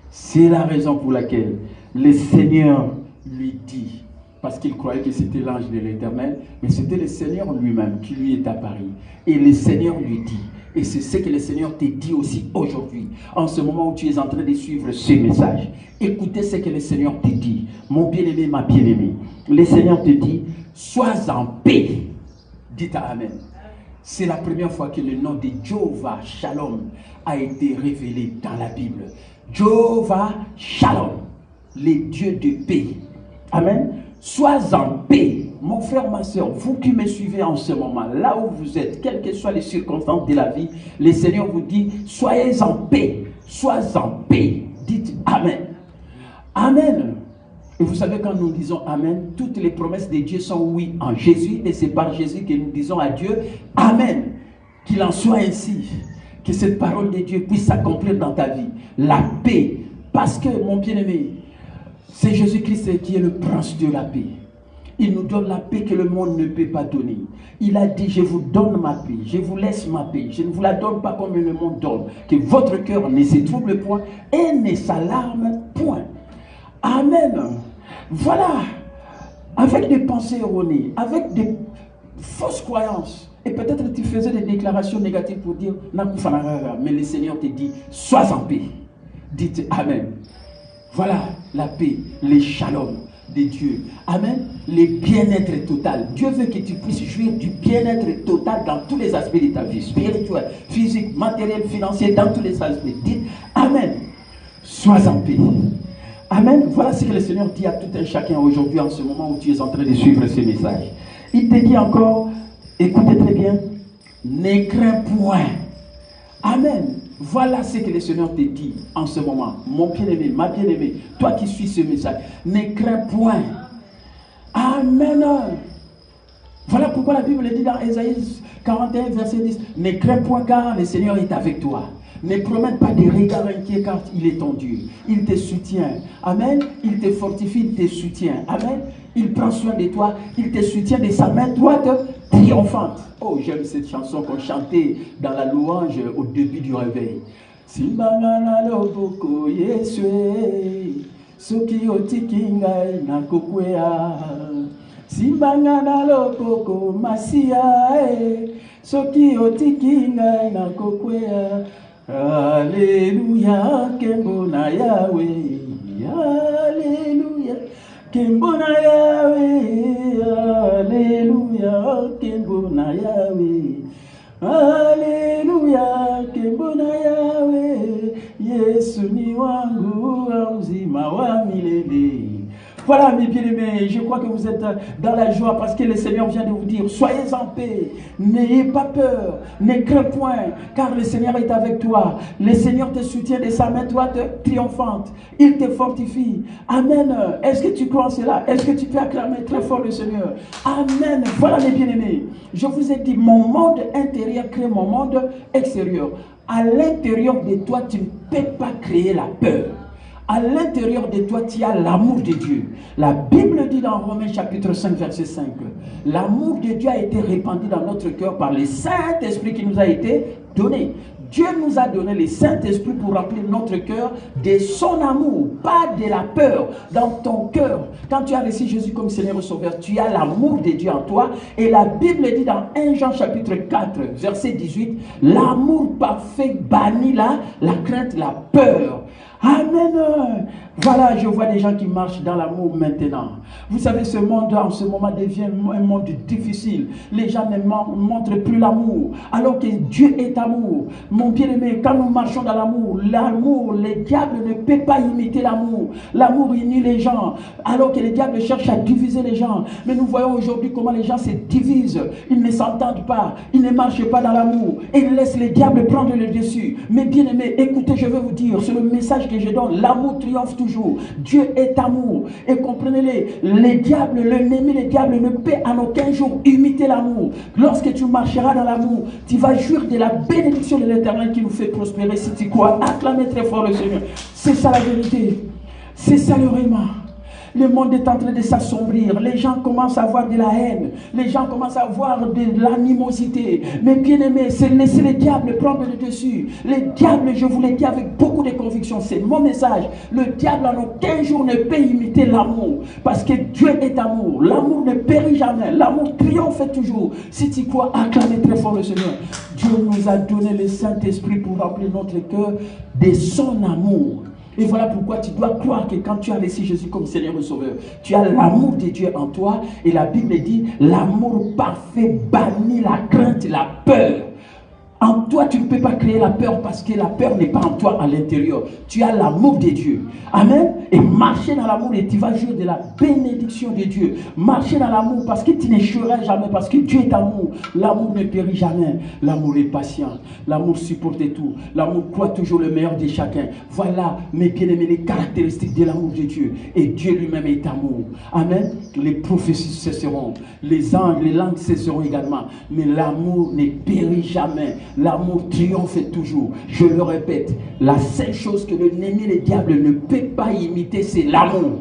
C'est la raison pour laquelle le Seigneur lui dit, parce qu'il croyait que c'était l'ange de l'Éternel, mais c'était le Seigneur lui-même qui lui est apparu. Et le Seigneur lui dit, et c'est ce que le Seigneur te dit aussi aujourd'hui, en ce moment où tu es en train de suivre ce message. Écoutez ce que le Seigneur te dit, mon bien-aimé, ma bien-aimée. Le Seigneur te dit, sois en paix. Dites Amen. C'est la première fois que le nom de Jéhovah Shalom a été révélé dans la Bible. Jéhovah Shalom, le Dieu de paix. Amen. Sois en paix. Mon frère, ma soeur, vous qui me suivez en ce moment, là où vous êtes, quelles que soient les circonstances de la vie, le Seigneur vous dit, soyez en paix. Sois en paix. Dites Amen. Amen. Et vous savez, quand nous disons Amen, toutes les promesses de Dieu sont oui en Jésus, et c'est par Jésus que nous disons à Dieu Amen. Qu'il en soit ainsi. Que cette parole de Dieu puisse s'accomplir dans ta vie. La paix. Parce que, mon bien-aimé, c'est Jésus-Christ qui est le prince de la paix. Il nous donne la paix que le monde ne peut pas donner. Il a dit, je vous donne ma paix, je vous laisse ma paix. Je ne vous la donne pas comme le monde donne. Que votre cœur ne se trouble point et ne s'alarme point. Amen. Voilà. Avec des pensées erronées, avec des fausses croyances. Et peut-être tu faisais des déclarations négatives pour dire, mais le Seigneur te dit, sois en paix. Dites Amen. Voilà la paix, les shalom de Dieu. Amen. Le bien-être total. Dieu veut que tu puisses jouir du bien-être total dans tous les aspects de ta vie. Spirituel, physique, matériel, financier, dans tous les aspects. Dites Amen. Sois en paix. Amen. Voilà ce que le Seigneur dit à tout un chacun aujourd'hui en ce moment où tu es en train de suivre ce message. Il te dit encore, écoutez très bien, ne crains point. Amen. Voilà ce que le Seigneur te dit en ce moment. Mon bien-aimé, ma bien-aimée, toi qui suis ce message, ne crains point. Amen. Voilà pourquoi la Bible dit dans Ésaïe 41, verset 10, ne crains point car le Seigneur est avec toi. Ne promène pas des regards inquiets car il est ton Dieu. Il te soutient. Amen. Il te fortifie, il te soutient. Amen. Il prend soin de toi, il te soutient de sa main droite triomphante. Oh, j'aime cette chanson qu'on chantait dans la louange au début du réveil. Simbangana loboko yeswe, soki otikingai na kokwea. Simbangana loboko masia, soki otikingai na kokwea. Alléluia, kembona Yahweh, Alléluia. Kembona Yahweh, Alléluia, Kembona Yahweh, Alléluia, Kembona Yahweh, Yesu ni wangu uzima wa milele. Voilà mes bien-aimés, je crois que vous êtes dans la joie parce que le Seigneur vient de vous dire, soyez en paix, n'ayez pas peur, ne crains point, car le Seigneur est avec toi. Le Seigneur te soutient de sa main droite triomphante, il te fortifie. Amen. Est-ce que tu crois en cela? Est-ce que tu peux acclamer très fort le Seigneur? Amen. Voilà mes bien-aimés, je vous ai dit, mon monde intérieur crée mon monde extérieur. À l'intérieur de toi, tu ne peux pas créer la peur. À l'intérieur de toi, tu as l'amour de Dieu. La Bible dit dans Romains chapitre 5, verset 5, l'amour de Dieu a été répandu dans notre cœur par le Saint-Esprit qui nous a été donné. Dieu nous a donné le Saint-Esprit pour remplir notre cœur de son amour, pas de la peur. Dans ton cœur, quand tu as reçu Jésus comme Seigneur et Sauveur, tu as l'amour de Dieu en toi. Et la Bible dit dans 1 Jean chapitre 4, verset 18, l'amour parfait bannit la crainte, la peur. Amen. Voilà, je vois des gens qui marchent dans l'amour maintenant. Vous savez, ce monde en ce moment devient un monde difficile. Les gens ne montrent plus l'amour, alors que Dieu est amour. Mon bien-aimé, quand nous marchons dans l'amour, le diable ne peut pas imiter l'amour. L'amour unit les gens, alors que le diable cherche à diviser les gens. Mais nous voyons aujourd'hui comment les gens se divisent. Ils ne s'entendent pas, ils ne marchent pas dans l'amour. Et ils laissent le diable prendre le dessus. Mais bien-aimé, écoutez, je vais vous dire, c'est le message que je donne. L'amour triomphe toujours. Dieu est amour. Et comprenez-le, l'ennemi, le diable ne peut en aucun jour imiter l'amour. Lorsque tu marcheras dans l'amour, tu vas jouir de la bénédiction de l'Éternel qui nous fait prospérer. Si tu crois, acclamez très fort le Seigneur. C'est ça la vérité. C'est ça le réma. Le monde est en train de s'assombrir. Les gens commencent à avoir de la haine. Les gens commencent à avoir de l'animosité. Mais bien aimé, c'est laisser le diable prendre le dessus. Le diable, je vous l'ai dit avec beaucoup de conviction, c'est mon message. Le diable en aucun jour ne peut imiter l'amour. Parce que Dieu est amour. L'amour ne périt jamais. L'amour triomphe toujours. Si tu crois, acclamez très fort le Seigneur. Dieu nous a donné le Saint-Esprit pour remplir notre cœur de son amour. Et voilà pourquoi tu dois croire que quand tu as reçu Jésus comme Seigneur et Sauveur, tu as l'amour de Dieu en toi. Et la Bible dit, l'amour parfait bannit la crainte, la peur. En toi, tu ne peux pas créer la peur parce que la peur n'est pas en toi à l'intérieur. Tu as l'amour de Dieu. Amen. Et marcher dans l'amour et tu vas jouir de la bénédiction de Dieu. Marcher dans l'amour parce que tu n'échoueras jamais, parce que Dieu est amour. L'amour ne périt jamais. L'amour est patient. L'amour supporte tout. L'amour croit toujours le meilleur de chacun. Voilà, mes bien-aimés, les caractéristiques de l'amour de Dieu. Et Dieu lui-même est amour. Amen. Les prophéties cesseront. Les anges, les langues cesseront également. Mais l'amour ne périt jamais. L'amour triomphe toujours. Je le répète, la seule chose que l'ennemi, le diable, ne peut pas imiter, c'est l'amour.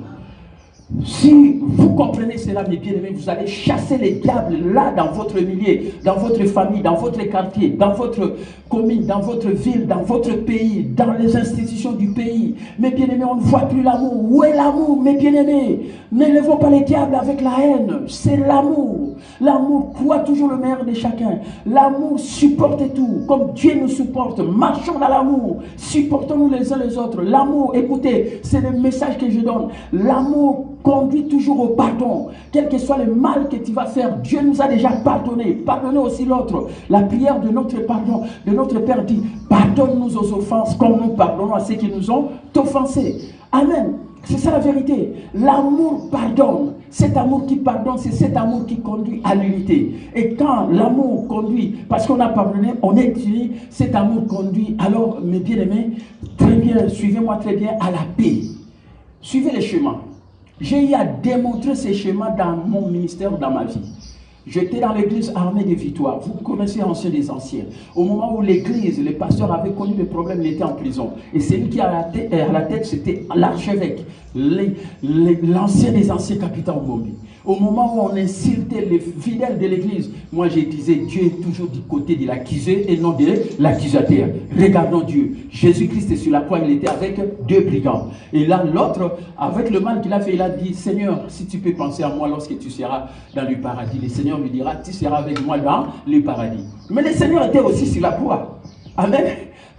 Si vous comprenez cela, mes bien-aimés, vous allez chasser les diables là dans votre milieu, dans votre famille, dans votre quartier, dans votre commune, dans votre ville, dans votre pays, dans les institutions du pays. Mes bien-aimés, on ne voit plus l'amour. Où est l'amour, mes bien-aimés? N'élevons pas les diables avec la haine. C'est l'amour. L'amour croit toujours le meilleur de chacun. L'amour supporte tout, comme Dieu nous supporte. Marchons dans l'amour. Supportons-nous les uns les autres. L'amour, écoutez, c'est le message que je donne. L'amour conduit toujours au pardon. Quel que soit le mal que tu vas faire, Dieu nous a déjà pardonné. Pardonnez aussi l'autre. La prière de notre pardon, de notre Père dit, pardonne-nous aux offenses comme nous pardonnons à ceux qui nous ont offensés. Amen. C'est ça la vérité. L'amour pardonne. Cet amour qui pardonne, c'est cet amour qui conduit à l'unité. Et quand l'amour conduit, parce qu'on a pardonné, on est unis, cet amour conduit, alors mes bien-aimés, très bien, suivez-moi très bien, à la paix. Suivez les chemins. J'ai eu à démontrer ces chemins dans mon ministère, dans ma vie. J'étais dans l'église armée des victoires. Vous connaissez Ancien des Anciens. Au moment où l'église, les pasteurs avaient connu des problèmes, il était en prison. Et celui qui à la tête, c'était l'archevêque, l'ancien des anciens capitaine Ngombe. Au moment où on insultait les fidèles de l'église, moi je disais, Dieu est toujours du côté de l'accusé et non de l'accusateur. Regardons Dieu. Jésus-Christ est sur la croix, il était avec deux brigands. Et là, l'autre, avec le mal qu'il a fait, il a dit, Seigneur, si tu peux penser à moi lorsque tu seras dans le paradis. Le Seigneur lui dira, tu seras avec moi dans le paradis. Mais le Seigneur était aussi sur la croix. Amen.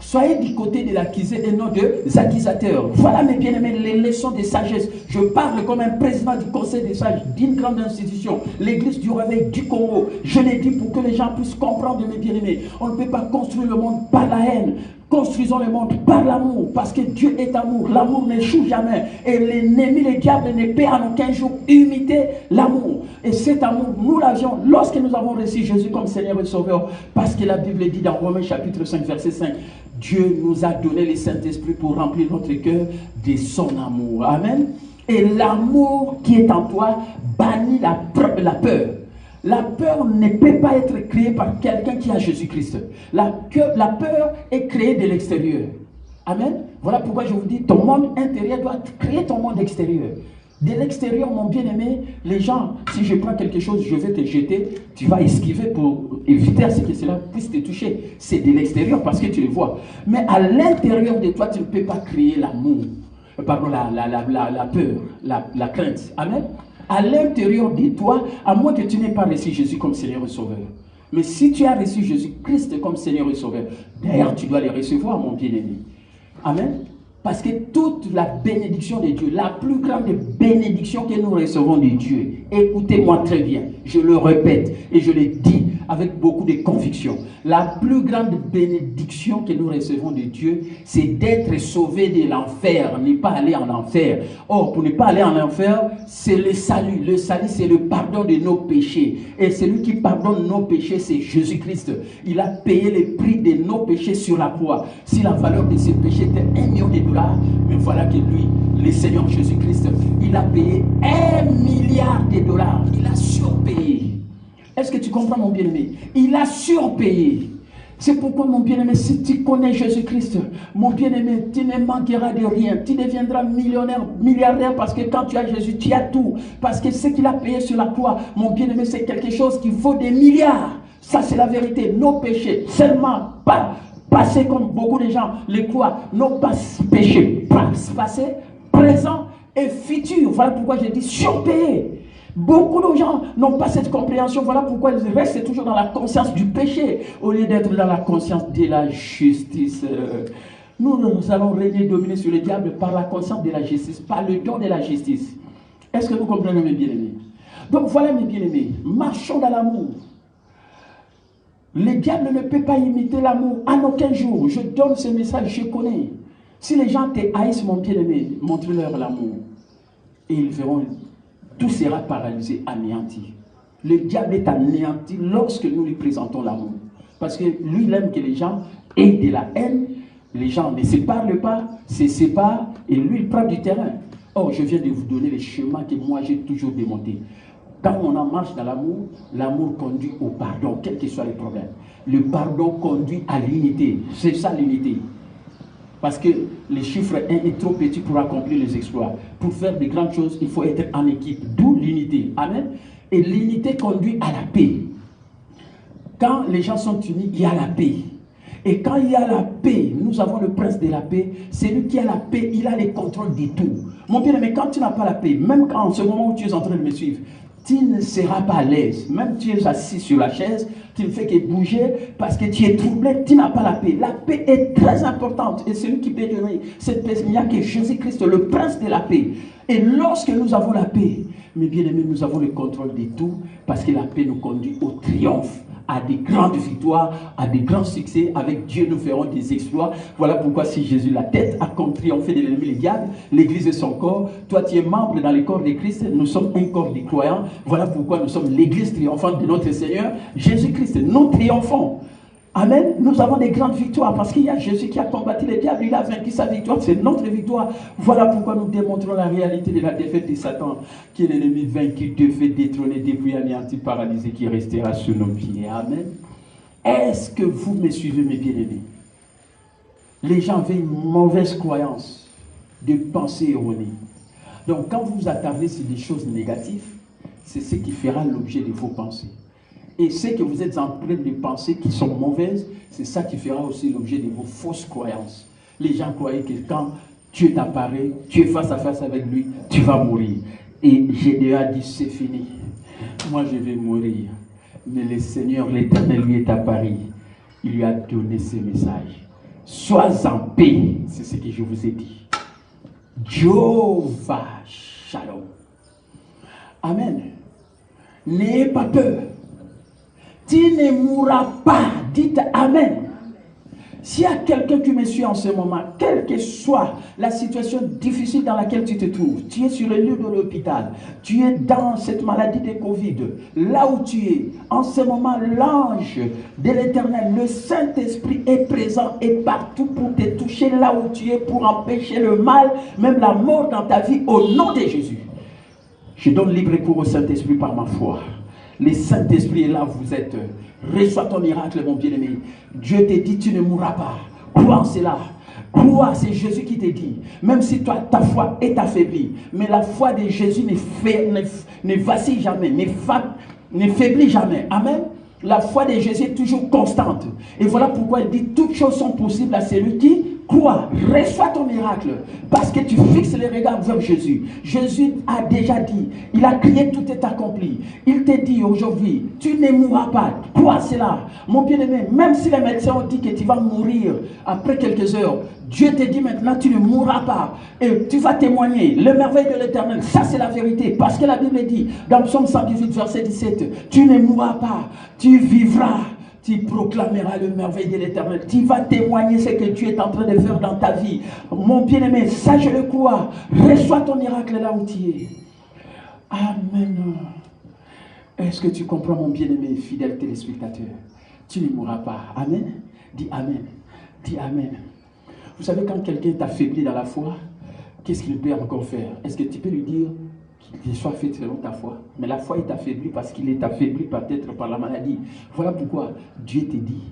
Soyez du côté de l'accusé et non des accusateurs. Voilà mes bien-aimés, les leçons de sagesse. Je parle comme un président du conseil des sages, d'une grande institution, l'église du réveil du Congo. Je l'ai dit pour que les gens puissent comprendre mes bien-aimés. On ne peut pas construire le monde par la haine. Construisons le monde par l'amour, parce que Dieu est amour. L'amour n'échoue jamais. Et l'ennemi, le diable, ne peut en aucun jour imiter l'amour. Et cet amour, nous l'avions lorsque nous avons reçu Jésus comme Seigneur et Sauveur. Parce que la Bible dit dans Romains chapitre 5, verset 5, Dieu nous a donné le Saint-Esprit pour remplir notre cœur de son amour. Amen. Et l'amour qui est en toi bannit la peur. La peur ne peut pas être créée par quelqu'un qui a Jésus-Christ. La peur est créée de l'extérieur. Amen. Voilà pourquoi je vous dis, ton monde intérieur doit créer ton monde extérieur. De l'extérieur, mon bien-aimé, les gens, si je prends quelque chose, je vais te jeter, tu vas esquiver pour éviter à ce que cela puisse te toucher. C'est de l'extérieur parce que tu le vois. Mais à l'intérieur de toi, tu ne peux pas créer l'amour. Pardon, la peur, la crainte. Amen. À l'intérieur de toi, à moins que tu n'aies pas reçu Jésus comme Seigneur et Sauveur. Mais si tu as reçu Jésus-Christ comme Seigneur et Sauveur, d'ailleurs, tu dois les recevoir, mon bien-aimé. Amen. Parce que toute la bénédiction de Dieu, la plus grande bénédiction que nous recevons de Dieu, écoutez-moi très bien, je le répète et je le dis avec beaucoup de conviction. La plus grande bénédiction que nous recevons de Dieu, c'est d'être sauvés de l'enfer, ne pas aller en enfer. Or, pour ne pas aller en enfer, c'est le salut. Le salut, c'est le pardon de nos péchés. Et celui qui pardonne nos péchés, c'est Jésus-Christ. Il a payé le prix de nos péchés sur la croix. Si la valeur de ces péchés était 1 million de dollars, mais voilà que lui, le Seigneur Jésus-Christ, il a payé 1 milliard de dollars. Il a surpayé. Est-ce que tu comprends, mon bien-aimé? Il a surpayé. C'est pourquoi, mon bien-aimé, si tu connais Jésus-Christ, mon bien-aimé, tu ne manqueras de rien. Tu deviendras millionnaire, milliardaire, parce que quand tu as Jésus, tu as tout. Parce que ce qu'il a payé sur la croix, mon bien-aimé, c'est quelque chose qui vaut des milliards. Ça, c'est la vérité. Nos péchés, seulement pas passé comme beaucoup de gens les croient. Nos péchés, passé, présent et futur. Voilà pourquoi j'ai dit surpayé. Beaucoup de gens n'ont pas cette compréhension. Voilà pourquoi ils restent toujours dans la conscience du péché au lieu d'être dans la conscience de la justice. Nous allons régner, dominer sur le diable par la conscience de la justice, par le don de la justice. Est-ce que vous comprenez, mes bien-aimés? Donc voilà, mes bien-aimés, marchons dans l'amour. Le diable ne peut pas imiter l'amour en aucun jour. Je donne ce message, je connais. Si les gens te haïssent, mon bien-aimé, montre-leur l'amour. Et ils verront. Tout sera paralysé, anéanti. Le diable est anéanti lorsque nous lui présentons l'amour. Parce que lui, il aime que les gens aient de la haine. Les gens ne se parlent pas, se séparent, et lui, il prend du terrain. Or, je viens de vous donner les chemins que moi, j'ai toujours démontés. Quand on en marche dans l'amour, l'amour conduit au pardon, quels que soient les problèmes. Le pardon conduit à l'unité. C'est ça l'unité. Parce que le chiffre 1 est trop petit pour accomplir les exploits. Pour faire de grandes choses, il faut être en équipe. D'où l'unité. Amen. Et l'unité conduit à la paix. Quand les gens sont unis, il y a la paix. Et quand il y a la paix, nous avons le prince de la paix. Celui qui a la paix, il a le contrôle de tout. Mon bien-aimé, quand tu n'as pas la paix, même quand en ce moment où tu es en train de me suivre, tu ne seras pas à l'aise. Même tu es assis sur la chaise, tu ne fais que bouger parce que tu es troublé, tu n'as pas la paix. La paix est très importante et celui qui peut donner cette paix, il n'y a que Jésus-Christ, le prince de la paix. Et lorsque nous avons la paix, mes bien-aimés, nous avons le contrôle de tout parce que la paix nous conduit au triomphe, à des grandes victoires, à des grands succès. Avec Dieu, nous ferons des exploits. Voilà pourquoi si Jésus, la tête, a triomphé de l'ennemi, le diable, l'Église est son corps. Toi, tu es membre dans le corps de Christ. Nous sommes un corps de croyants. Voilà pourquoi nous sommes l'Église triomphante de notre Seigneur Jésus-Christ. Nous triomphons. Amen. Nous avons des grandes victoires parce qu'il y a Jésus qui a combattu le diable, il a vaincu sa victoire, c'est notre victoire. Voilà pourquoi nous démontrons la réalité de la défaite de Satan, qui est l'ennemi vaincu, défait, détrôné, dépouillé, anéanti, paralysé, qui restera sous nos pieds. Amen. Est-ce que vous me suivez, mes bien-aimés? Les gens avaient une mauvaise croyance de pensée erronée. Donc quand vous vous attardez sur des choses négatives, c'est ce qui fera l'objet de vos pensées. Et ce que vous êtes en train de penser qui sont mauvaises, c'est ça qui fera aussi l'objet de vos fausses croyances. Les gens croyaient que quand Dieu t'apparaît, tu es face à face avec lui, tu vas mourir. Et Gédéon a dit, c'est fini. Moi, je vais mourir. Mais le Seigneur, l'Éternel, lui est apparu. Il lui a donné ce message. Sois en paix, c'est ce que je vous ai dit. Jehovah Shalom. Amen. N'ayez pas peur. Tu ne mourras pas. Dites Amen. S'il y a quelqu'un qui me suit en ce moment, quelle que soit la situation difficile dans laquelle tu te trouves, tu es sur le lieu de l'hôpital, tu es dans cette maladie de Covid, là où tu es, en ce moment, l'ange de l'Éternel, le Saint-Esprit est présent et partout pour te toucher là où tu es, pour empêcher le mal, même la mort dans ta vie, au nom de Jésus. Je donne libre cours au Saint-Esprit par ma foi. Le Saint-Esprit est là, vous êtes. Reçois ton miracle, mon bien-aimé. Dieu te dit, tu ne mourras pas. Crois en cela. Crois, c'est Jésus qui te dit. Même si toi, ta foi est affaiblie. Mais la foi de Jésus ne vacille jamais, ne faiblit jamais. Amen. La foi de Jésus est toujours constante. Et voilà pourquoi il dit, toutes choses sont possibles à celui qui croit. Reçois ton miracle. Parce que tu fixes les regards vers Jésus. Jésus a déjà dit, il a crié, tout est accompli. Il te dit aujourd'hui, tu ne mourras pas. Crois cela. Mon bien-aimé, même si les médecins ont dit que tu vas mourir après quelques heures, Dieu te dit maintenant, tu ne mourras pas. Et tu vas témoigner le merveille de l'Éternel. Ça, c'est la vérité. Parce que la Bible dit, dans Psaume 118, verset 17, tu ne mourras pas, tu vivras. Tu proclameras le merveille de l'Éternel. Tu vas témoigner ce que tu es en train de faire dans ta vie. Mon bien-aimé, ça je le crois. Reçois ton miracle là où tu es. Amen. Est-ce que tu comprends, mon bien-aimé, fidèle téléspectateur? Tu ne mourras pas. Amen. Dis Amen. Dis Amen. Vous savez, quand quelqu'un t'affaiblit dans la foi, qu'est-ce qu'il peut encore faire? Est-ce que tu peux lui dire qu'il soit fait selon ta foi? Mais la foi est affaiblie parce qu'il est affaibli peut-être par la maladie. Voilà pourquoi Dieu te dit,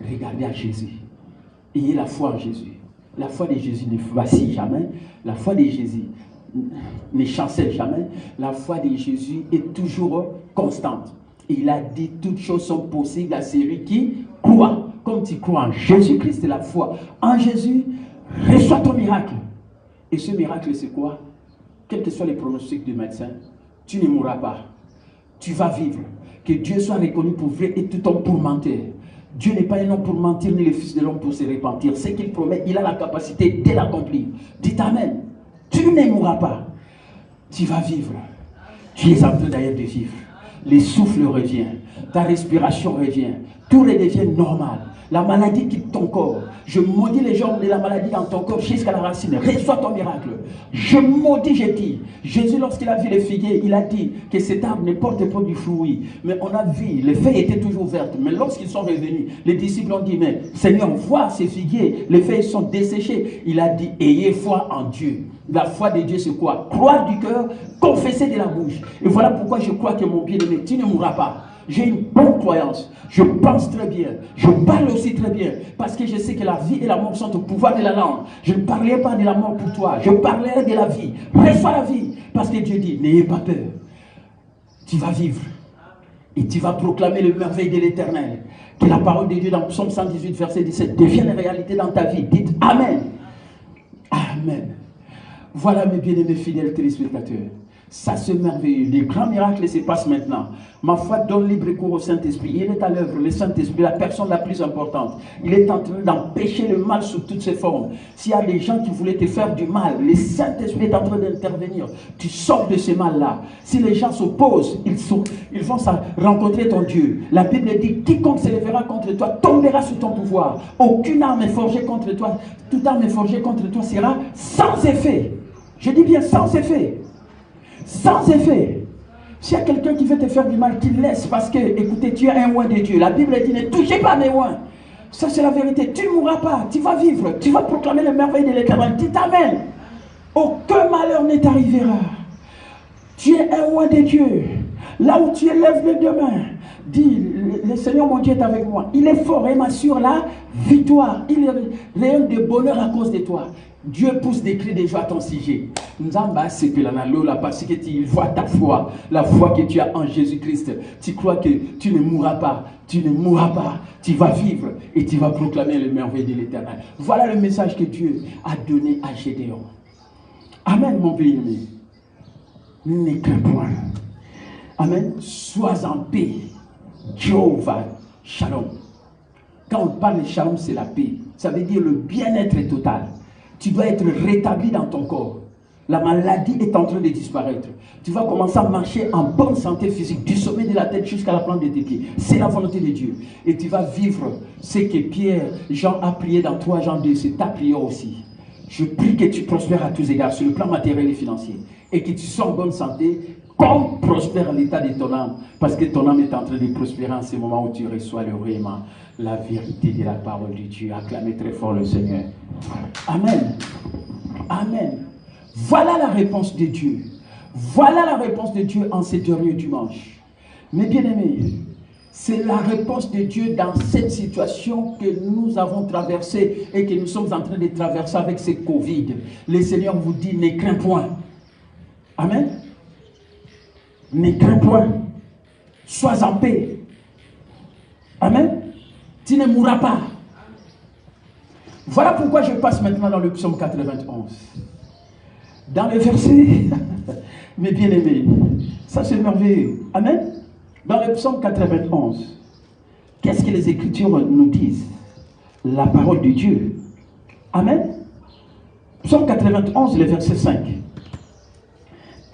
regardez à Jésus. Ayez la foi en Jésus. La foi de Jésus ne vacille jamais. La foi de Jésus ne chancelle jamais. La foi de Jésus est toujours constante. Et il a dit, toutes choses sont possibles à celui qui croit. Comme tu crois en Jésus-Christ, c'est la foi. En Jésus, reçois ton miracle. Et ce miracle, c'est quoi? Quels que soient les pronostics du médecin, tu ne mourras pas. Tu vas vivre. Que Dieu soit reconnu pour vrai et tout homme pour mentir. Dieu n'est pas un homme pour mentir, ni le Fils de l'homme pour se repentir. Ce qu'il promet, il a la capacité de l'accomplir. Dites Amen. Tu ne mourras pas. Tu vas vivre. Tu es en train d'ailleurs de vivre. Le souffle revient. Ta respiration revient. Tout redevient normal. La maladie quitte ton corps. Je maudis les gens de la maladie dans ton corps jusqu'à la racine. Reçois ton miracle. Je maudis, j'ai dit. Jésus, lorsqu'il a vu les figuiers, il a dit que cet arbre ne porte pas du fruit. Mais on a vu, les feuilles étaient toujours vertes. Mais lorsqu'ils sont revenus, les disciples ont dit, mais Seigneur, vois ces figuiers, les feuilles sont desséchées. Il a dit, ayez foi en Dieu. La foi de Dieu, c'est quoi? Croire du cœur, confesser de la bouche. Et voilà pourquoi je crois que mon bien-aimé, tu ne mourras pas. J'ai une bonne croyance. Je pense très bien. Je parle aussi très bien. Parce que je sais que la vie et la mort sont au pouvoir de la langue. Je ne parlerai pas de la mort pour toi. Je parlerai de la vie. Reçois la vie. Parce que Dieu dit, n'ayez pas peur. Tu vas vivre. Et tu vas proclamer le merveille de l'Éternel. Que la parole de Dieu dans Psaume 118, verset 17, devienne réalité dans ta vie. Dites Amen. Amen. Voilà mes bien-aimés fidèles téléspectateurs. Ça c'est merveilleux. Les grands miracles se passent maintenant. Ma foi donne libre cours au Saint-Esprit. Il est à l'œuvre, le Saint-Esprit, la personne la plus importante. Il est en train d'empêcher le mal sous toutes ses formes. S'il y a des gens qui voulaient te faire du mal, le Saint-Esprit est en train d'intervenir. Tu sors de ce mal-là. Si les gens s'opposent, ils vont rencontrer ton Dieu. La Bible dit, quiconque se lèvera contre toi tombera sous ton pouvoir. Aucune arme est forgée contre toi. Toute arme est forgée contre toi sera sans effet. Je dis bien sans effet. Sans effet. S'il y a quelqu'un qui veut te faire du mal, qu'il laisse parce que, écoutez, tu es un oint de Dieu. La Bible dit, ne touchez pas mes oints. Ça, c'est la vérité. Tu ne mourras pas. Tu vas vivre. Tu vas proclamer les merveilles de l'Éternel. Dis amen. Aucun malheur ne t'arrivera. Tu es un roi de Dieu. Là où tu élèves les deux mains, dis, le Seigneur mon Dieu est avec moi. Il est fort et m'assure la victoire. Il rayonne de bonheur à cause de toi. Dieu pousse des cris de joie à ton sujet. Parce que tu vois ta foi, la foi que tu as en Jésus-Christ. Tu crois que tu ne mourras pas. Tu ne mourras pas. Tu vas vivre et tu vas proclamer les merveilles de l'Éternel. Voilà le message que Dieu a donné à Gédéon. Amen, mon bien-aimé. Ne crains point. Amen. Sois en paix. Jéhovah, shalom. Quand on parle de shalom, c'est la paix. Ça veut dire le bien-être total. Tu dois être rétabli dans ton corps. La maladie est en train de disparaître. Tu vas commencer à marcher en bonne santé physique, du sommet de la tête jusqu'à la plante de tes pieds. C'est la volonté de Dieu. Et tu vas vivre ce que Pierre, Jean a prié dans 3 Jean 2. C'est ta prière aussi. Je prie que tu prospères à tous égards sur le plan matériel et financier. Et que tu sois en bonne santé, comme prospère l'état de ton âme. Parce que ton âme est en train de prospérer en ce moment où tu reçois le réellement la vérité de la parole de Dieu. Acclamez très fort le Seigneur. Amen. Amen. Voilà la réponse de Dieu. Voilà la réponse de Dieu en ce dernier dimanche. Mes bien-aimés, c'est la réponse de Dieu dans cette situation que nous avons traversée et que nous sommes en train de traverser avec ce Covid. Le Seigneur vous dit, ne crains point. Amen. Ne crains point. Sois en paix. Amen. Tu ne mourras pas. Voilà pourquoi je passe maintenant dans le psaume 91. Dans le verset, mes bien-aimés, ça c'est merveilleux. Amen. Dans le psaume 91, qu'est-ce que les Écritures nous disent? La parole de Dieu. Amen. Psaume 91, le verset 5.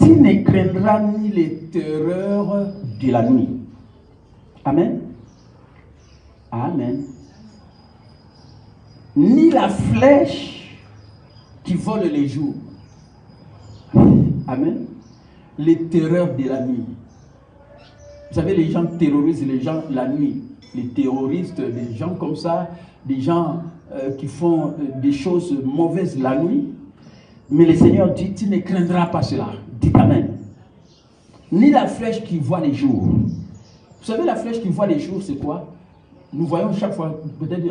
Tu ne craindras ni les terreurs de la nuit. Amen. Amen. Ni la flèche qui vole les jours. Amen. Les terreurs de la nuit. Vous savez, les gens terrorisent les gens la nuit. Les terroristes, des gens comme ça, des gens qui font des choses mauvaises la nuit. Mais le Seigneur dit, tu ne craindras pas cela. Dites amen. Ni la flèche qui voit les jours. Vous savez, la flèche qui voit les jours, c'est quoi? Nous voyons chaque fois, peut-être,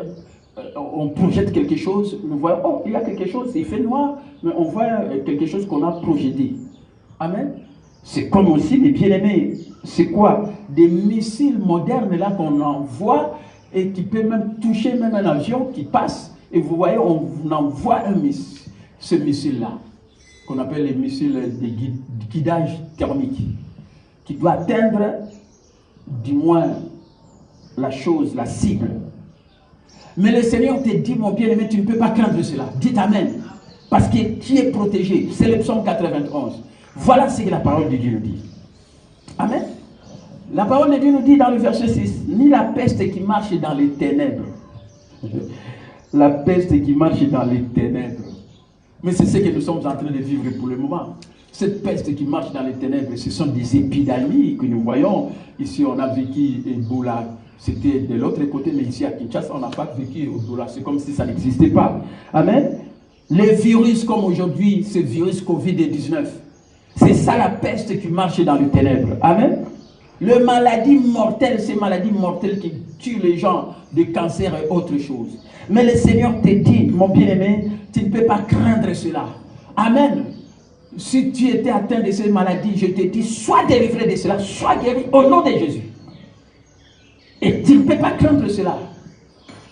on projette quelque chose, nous voyons, oh, il y a quelque chose, il fait noir, mais on voit quelque chose qu'on a projeté. Amen. C'est comme aussi, mes bien-aimés, c'est quoi? Des missiles modernes là qu'on envoie et qui peut même toucher même un avion qui passe. Et vous voyez, on envoie un missile, ce missile-là, qu'on appelle les missiles de guidage thermique, qui doit atteindre, du moins, la chose, la cible. Mais le Seigneur te dit, mon bien-aimé, tu ne peux pas craindre cela. Dites amen. Parce que tu es protégé. C'est le psaume 91. Voilà ce que la parole de Dieu nous dit. Amen. La parole de Dieu nous dit dans le verset 6, ni la peste qui marche dans les ténèbres. La peste qui marche dans les ténèbres. Mais c'est ce que nous sommes en train de vivre pour le moment. Cette peste qui marche dans les ténèbres, ce sont des épidémies que nous voyons. Ici, on a vécu Ebola. C'était de l'autre côté, mais ici à Kinshasa, on n'a pas vécu Ebola. C'est comme si ça n'existait pas. Amen. Les virus comme aujourd'hui, ce virus Covid-19, c'est ça la peste qui marche dans les ténèbres. Amen. Les maladies mortelles, ces maladies mortelles qui tuent les gens de cancer et autre chose. Mais le Seigneur te dit, mon bien-aimé, tu ne peux pas craindre cela. Amen. Si tu étais atteint de ces maladies, je te dis, sois délivré de cela, sois guéri au nom de Jésus. Et tu ne peux pas craindre cela.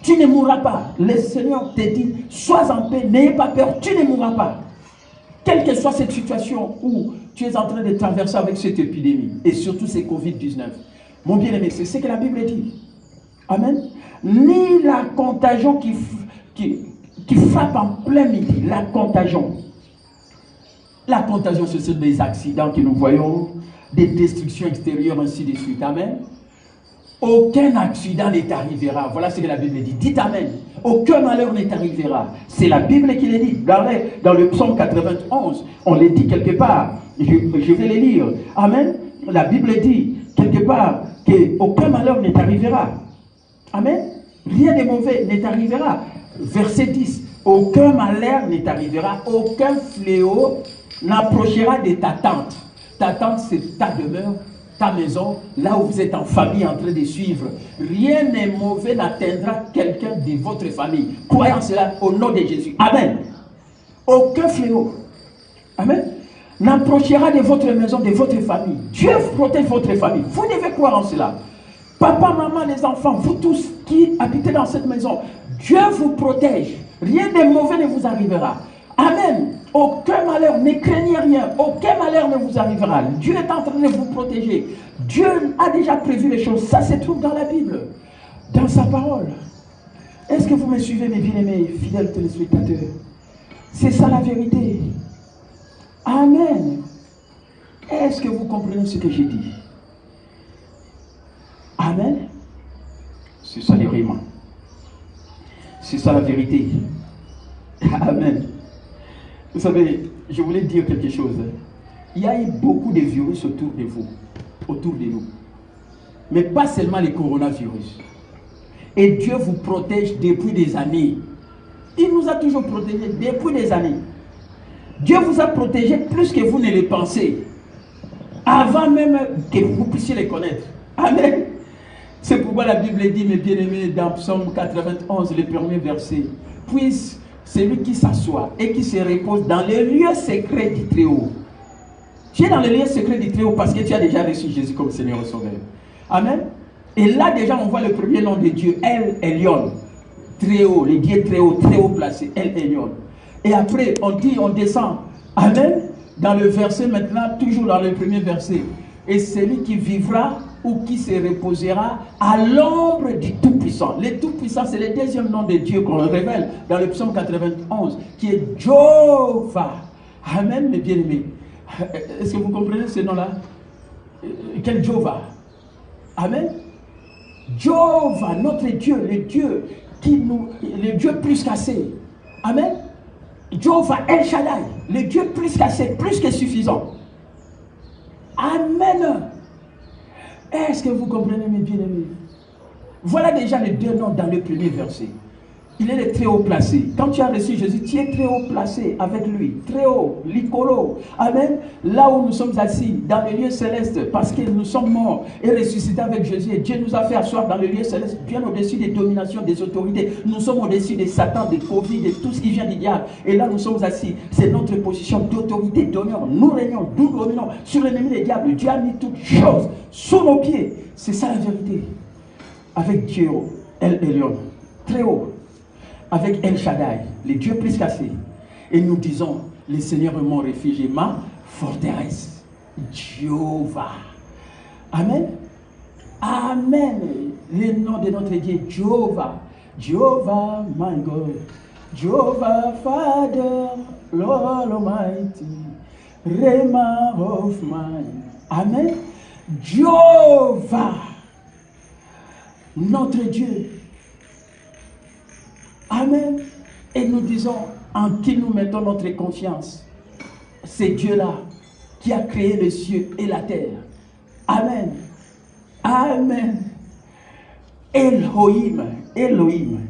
Tu ne mourras pas. Le Seigneur te dit, sois en paix, n'ayez pas peur, tu ne mourras pas. Quelle que soit cette situation où tu es en train de traverser avec cette épidémie, et surtout ces Covid-19, mon bien-aimé, c'est ce que la Bible dit. Amen. Ni la contagion qui frappe en plein midi, la contagion. La contagion, ce sont des accidents que nous voyons, des destructions extérieures, ainsi de suite. Amen. Aucun accident ne t'arrivera. Voilà ce que la Bible dit. Dites amen. Aucun malheur ne t'arrivera. C'est la Bible qui le dit. Dans le psaume 91, on le dit quelque part. Je vais le lire. Amen. La Bible dit quelque part qu'aucun malheur ne t'arrivera. Amen. Rien de mauvais ne t'arrivera. Verset 10. Aucun malheur ne t'arrivera, aucun fléau n'approchera de ta tente. Ta tente, c'est ta demeure, ta maison, là où vous êtes en famille en train de suivre. Rien de mauvais n'atteindra quelqu'un de votre famille. Croyez en cela au nom de Jésus. Amen. Aucun fléau. Amen. N'approchera de votre maison, de votre famille. Dieu protège votre famille. Vous devez croire en cela. Papa, maman, les enfants, vous tous qui habitez dans cette maison, Dieu vous protège. Rien de mauvais ne vous arrivera. Amen. Aucun malheur, ne craignez rien. Aucun malheur ne vous arrivera. Dieu est en train de vous protéger. Dieu a déjà prévu les choses. Ça se trouve dans la Bible, dans sa parole. Est-ce que vous me suivez, mes bien-aimés, fidèles téléspectateurs? C'est ça la vérité. Amen. Est-ce que vous comprenez ce que j'ai dit? Amen. C'est ça les rimes. C'est ça la vérité. Amen. Vous savez, je voulais dire quelque chose. Il y a eu beaucoup de virus autour de vous, autour de nous. Mais pas seulement les coronavirus. Et Dieu vous protège depuis des années. Il nous a toujours protégés depuis des années. Dieu vous a protégé plus que vous ne le pensez. Avant même que vous puissiez les connaître. Amen. C'est pourquoi la Bible dit, mes bien-aimés, dans Psaume 91, le premier verset, puisse celui qui s'assoit et qui se repose dans les lieux secrets du Très-Haut. Tu es dans les lieux secrets du Très-Haut parce que tu as déjà reçu Jésus comme Seigneur et Sauveur. Amen. Et là déjà on voit le premier nom de Dieu, El Elyon. Très-Haut, le Dieu Très-Haut, très-haut placé, El Elyon. Et après on dit, on descend. Amen. Dans le verset maintenant, toujours dans le premier verset. Et celui qui vivra ou qui se reposera à l'ombre du Tout-Puissant. Le Tout-Puissant, c'est le deuxième nom de Dieu qu'on révèle dans le psaume 91, qui est Jéhovah. Amen, mes bien-aimés. Est-ce que vous comprenez ce nom-là? Quel Jéhovah? Amen. Jéhovah, notre Dieu, le Dieu plus qu'assez. Amen. Jéhovah El Shaddai, le Dieu plus qu'assez, plus que suffisant. Amen. Est-ce que vous comprenez, mes bien-aimés? Voilà déjà les deux noms dans le premier verset. Il est le très haut placé. Quand tu as reçu Jésus, tu es très haut placé avec lui. Très haut, l'icolo. Amen. Là où nous sommes assis, dans les lieux célestes, parce que nous sommes morts et ressuscités avec Jésus. Et Dieu nous a fait asseoir dans les lieux célestes, bien au-dessus des dominations, des autorités. Nous sommes au-dessus des Satan, des Covid, de tout ce qui vient du diable. Et là, nous sommes assis. C'est notre position d'autorité, d'honneur. Nous régnons, nous dominons sur l'ennemi des diables. Dieu a mis toutes choses sous nos pieds. C'est ça la vérité. Avec Dieu, El Elyon, très haut. Avec El Shaddai, le Dieu plus cassé. Et nous disons, le Seigneur est mon refuge et ma forteresse. Jéhovah. Amen. Amen. Le nom de notre Dieu, Jéhovah. Jéhovah, my God. Jéhovah, Father, Lord Almighty. Redeemer of mine. Amen. Jéhovah. Notre Dieu. Amen. Et nous disons en qui nous mettons notre confiance. C'est Dieu-là qui a créé les cieux et la terre. Amen. Amen. Elohim. Elohim.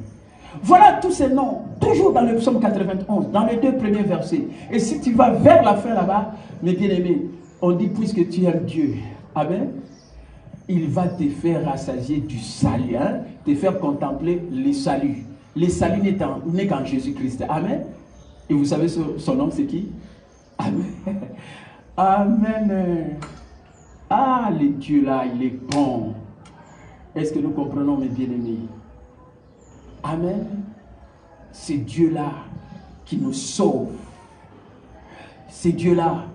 Voilà tous ces noms, toujours dans le psaume 91, dans les deux premiers versets. Et si tu vas vers la fin là-bas, mes bien-aimés, on dit puisque tu aimes Dieu. Amen. Il va te faire rassasier du salut, hein, te faire contempler le salut. Le salut n'est qu'en Jésus-Christ. Amen. Et vous savez son nom, c'est qui? Amen. Amen. Ah, le Dieu là, il est bon. Est-ce que nous comprenons, mes bien-aimés? Amen. C'est Dieu là qui nous sauve. C'est Dieu là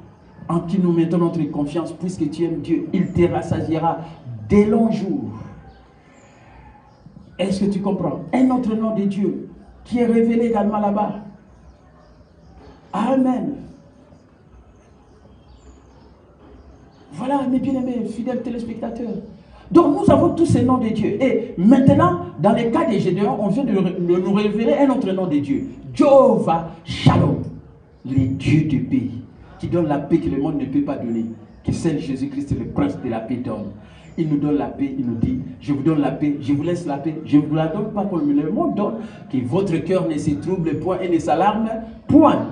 en qui nous mettons notre confiance. Puisque tu aimes Dieu, il te rassasiera dès longs jours. Est-ce que tu comprends? Un autre nom de Dieu qui est révélé également là-bas. Amen. Voilà, mes bien-aimés, fidèles téléspectateurs. Donc nous avons tous ces noms de Dieu. Et maintenant, dans les cas des Gédéons, on vient de nous révéler un autre nom de Dieu. Jéhovah Shalom, le Dieu de paix, qui donne la paix que le monde ne peut pas donner, que seul Jésus-Christ, le prince de la paix, donne. Il nous donne la paix, il nous dit, je vous donne la paix, je vous laisse la paix, je ne vous la donne pas comme le monde donne, que votre cœur ne se trouble point et ne s'alarme point.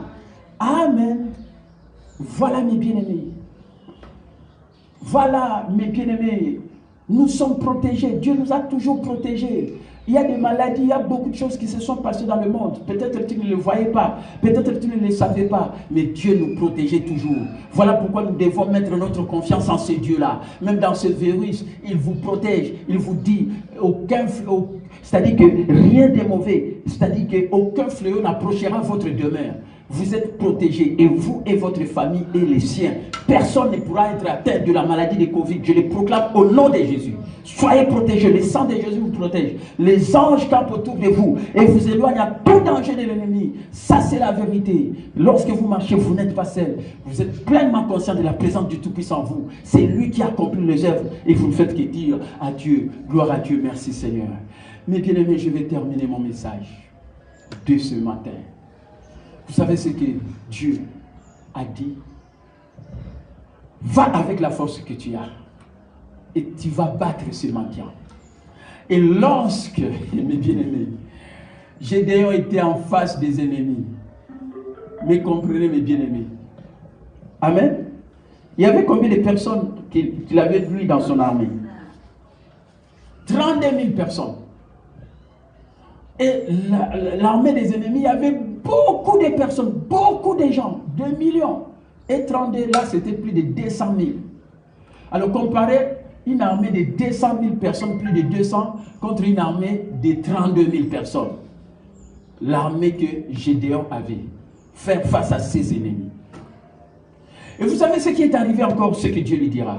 Amen. Voilà mes bien-aimés. Voilà mes bien-aimés. Nous sommes protégés. Dieu nous a toujours protégés. Il y a des maladies, il y a beaucoup de choses qui se sont passées dans le monde. Peut-être que tu ne le voyais pas, peut-être que tu ne le savais pas, mais Dieu nous protégeait toujours. Voilà pourquoi nous devons mettre notre confiance en ce Dieu-là. Même dans ce virus, il vous protège, il vous dit, c'est-à-dire que rien de mauvais, c'est-à-dire qu'aucun fléau n'approchera votre demeure. Vous êtes protégés, et vous et votre famille et les siens. Personne ne pourra être atteint de la maladie de Covid. Je le proclame au nom de Jésus. Soyez protégés, le sang de Jésus vous protège. Les anges campent autour de vous et vous éloignent à tout danger de l'ennemi. Ça, c'est la vérité. Lorsque vous marchez, vous n'êtes pas seul. Vous êtes pleinement conscient de la présence du Tout-Puissant en vous. C'est lui qui accomplit les œuvres et vous ne faites que dire à Dieu, gloire à Dieu, merci Seigneur. Mes bien-aimés, je vais terminer mon message de ce matin. Vous savez ce que Dieu a dit? Va avec la force que tu as et tu vas battre ce mendiant. Et lorsque, mes bien-aimés, Gédéon était en face des ennemis, mais comprenez mes bien-aimés. Amen. Il y avait combien de personnes qu'il avait lui dans son armée? 32 000 personnes. Et l'armée des ennemis, il y avait beaucoup de personnes, beaucoup de gens, 2 millions. Et 32, là, c'était plus de 200 000. Alors, comparez une armée de 200 000 personnes, plus de 200, contre une armée de 32 000 personnes. L'armée que Gédéon avait, faire face à ses ennemis. Et vous savez ce qui est arrivé encore, ce que Dieu lui dira.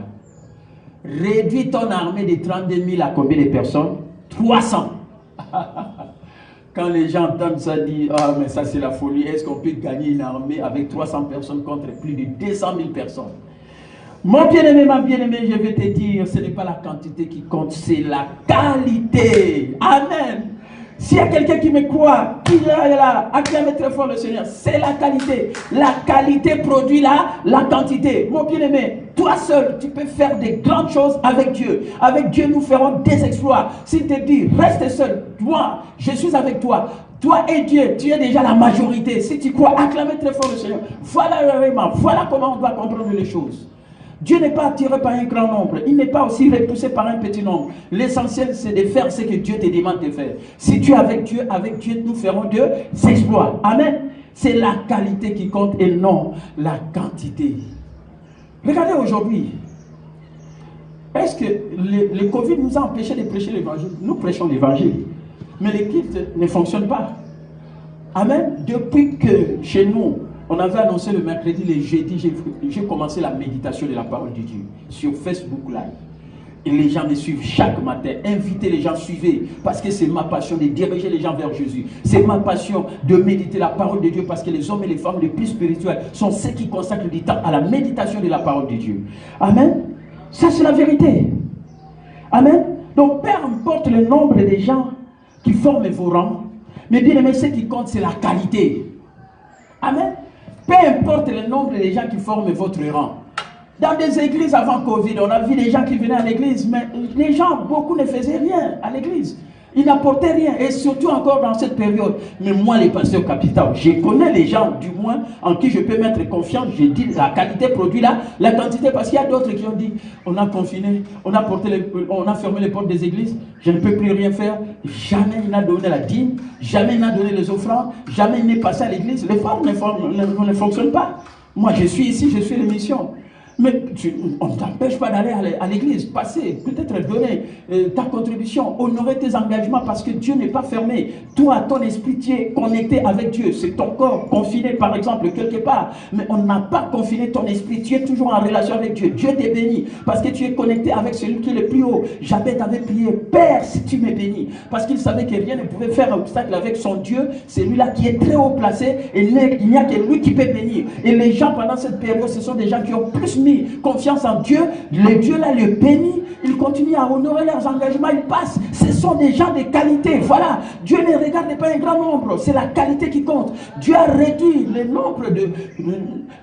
Réduis ton armée de 32 000 à combien de personnes? 300. Quand les gens entendent ça, disent, ah, mais ça c'est la folie. Est-ce qu'on peut gagner une armée avec 300 personnes contre plus de 200 000 personnes? Mon bien-aimé, ma bien-aimée, je vais te dire, ce n'est pas la quantité qui compte, c'est la qualité. Amen. S'il y a quelqu'un qui me croit, qui est là, acclamez très fort le Seigneur, c'est la qualité. La qualité produit la quantité. Mon bien-aimé, toi seul, tu peux faire des grandes choses avec Dieu. Avec Dieu, nous ferons des exploits. S'il te dit, reste seul, moi, je suis avec toi. Toi et Dieu, tu es déjà la majorité. Si tu crois, acclamez très fort le Seigneur. Voilà vraiment, voilà comment on doit comprendre les choses. Dieu n'est pas attiré par un grand nombre. Il n'est pas aussi repoussé par un petit nombre. L'essentiel, c'est de faire ce que Dieu te demande de faire. Si tu es avec Dieu, nous ferons des exploits. Amen. C'est la qualité qui compte et non la quantité. Regardez aujourd'hui. Est-ce que le Covid nous a empêchés de prêcher l'évangile? Nous prêchons l'évangile. Mais les kits ne fonctionnent pas. Amen. Depuis que chez nous, on avait annoncé le mercredi, le jeudi, j'ai commencé la méditation de la parole de Dieu sur Facebook Live. Et les gens me suivent chaque matin. Invitez les gens, suivez. Parce que c'est ma passion de diriger les gens vers Jésus. C'est ma passion de méditer la parole de Dieu. Parce que les hommes et les femmes les plus spirituels sont ceux qui consacrent du temps à la méditation de la parole de Dieu. Amen. Ça, c'est la vérité. Amen. Donc, peu importe le nombre de gens qui forment vos rangs, mais bien aimé, ce qui compte, c'est la qualité. Amen. Peu importe le nombre de gens qui forment votre rang. Dans des églises avant Covid, on a vu des gens qui venaient à l'église, mais les gens, beaucoup ne faisaient rien à l'église. Ils n'apportaient rien, et surtout encore dans cette période. Mais moi, les pasteurs capitaux, je connais les gens, du moins, en qui je peux mettre confiance. Je dis la qualité produit là, la quantité, parce qu'il y a d'autres qui ont dit, on a confiné, on a fermé les portes des églises, je ne peux plus rien faire. Jamais il n'a donné la dîme, jamais il n'a donné les offrandes, jamais il n'est passé à l'église. Les formes ne fonctionnent pas. Moi, je suis ici, je suis l'émission. Mais on ne t'empêche pas d'aller à l'église, passer, peut-être donner ta contribution, honorer tes engagements parce que Dieu n'est pas fermé. Toi, ton esprit, tu es connecté avec Dieu. C'est ton corps confiné, par exemple, quelque part. Mais on n'a pas confiné ton esprit. Tu es toujours en relation avec Dieu. Dieu t'est béni parce que tu es connecté avec celui qui est le plus haut. Jabez avait prié, Père, si tu m'es béni. Parce qu'il savait que rien ne pouvait faire obstacle avec son Dieu. C'est lui-là qui est très haut placé et il n'y a que lui qui peut bénir. Et les gens, pendant cette période, ce sont des gens qui ont plus mis mis confiance en Dieu, le Dieu là le bénit, ils continuent à honorer leurs engagements, ils passent. Ce sont des gens de qualité. Voilà, Dieu ne regarde pas un grand nombre, c'est la qualité qui compte. Dieu a réduit le nombre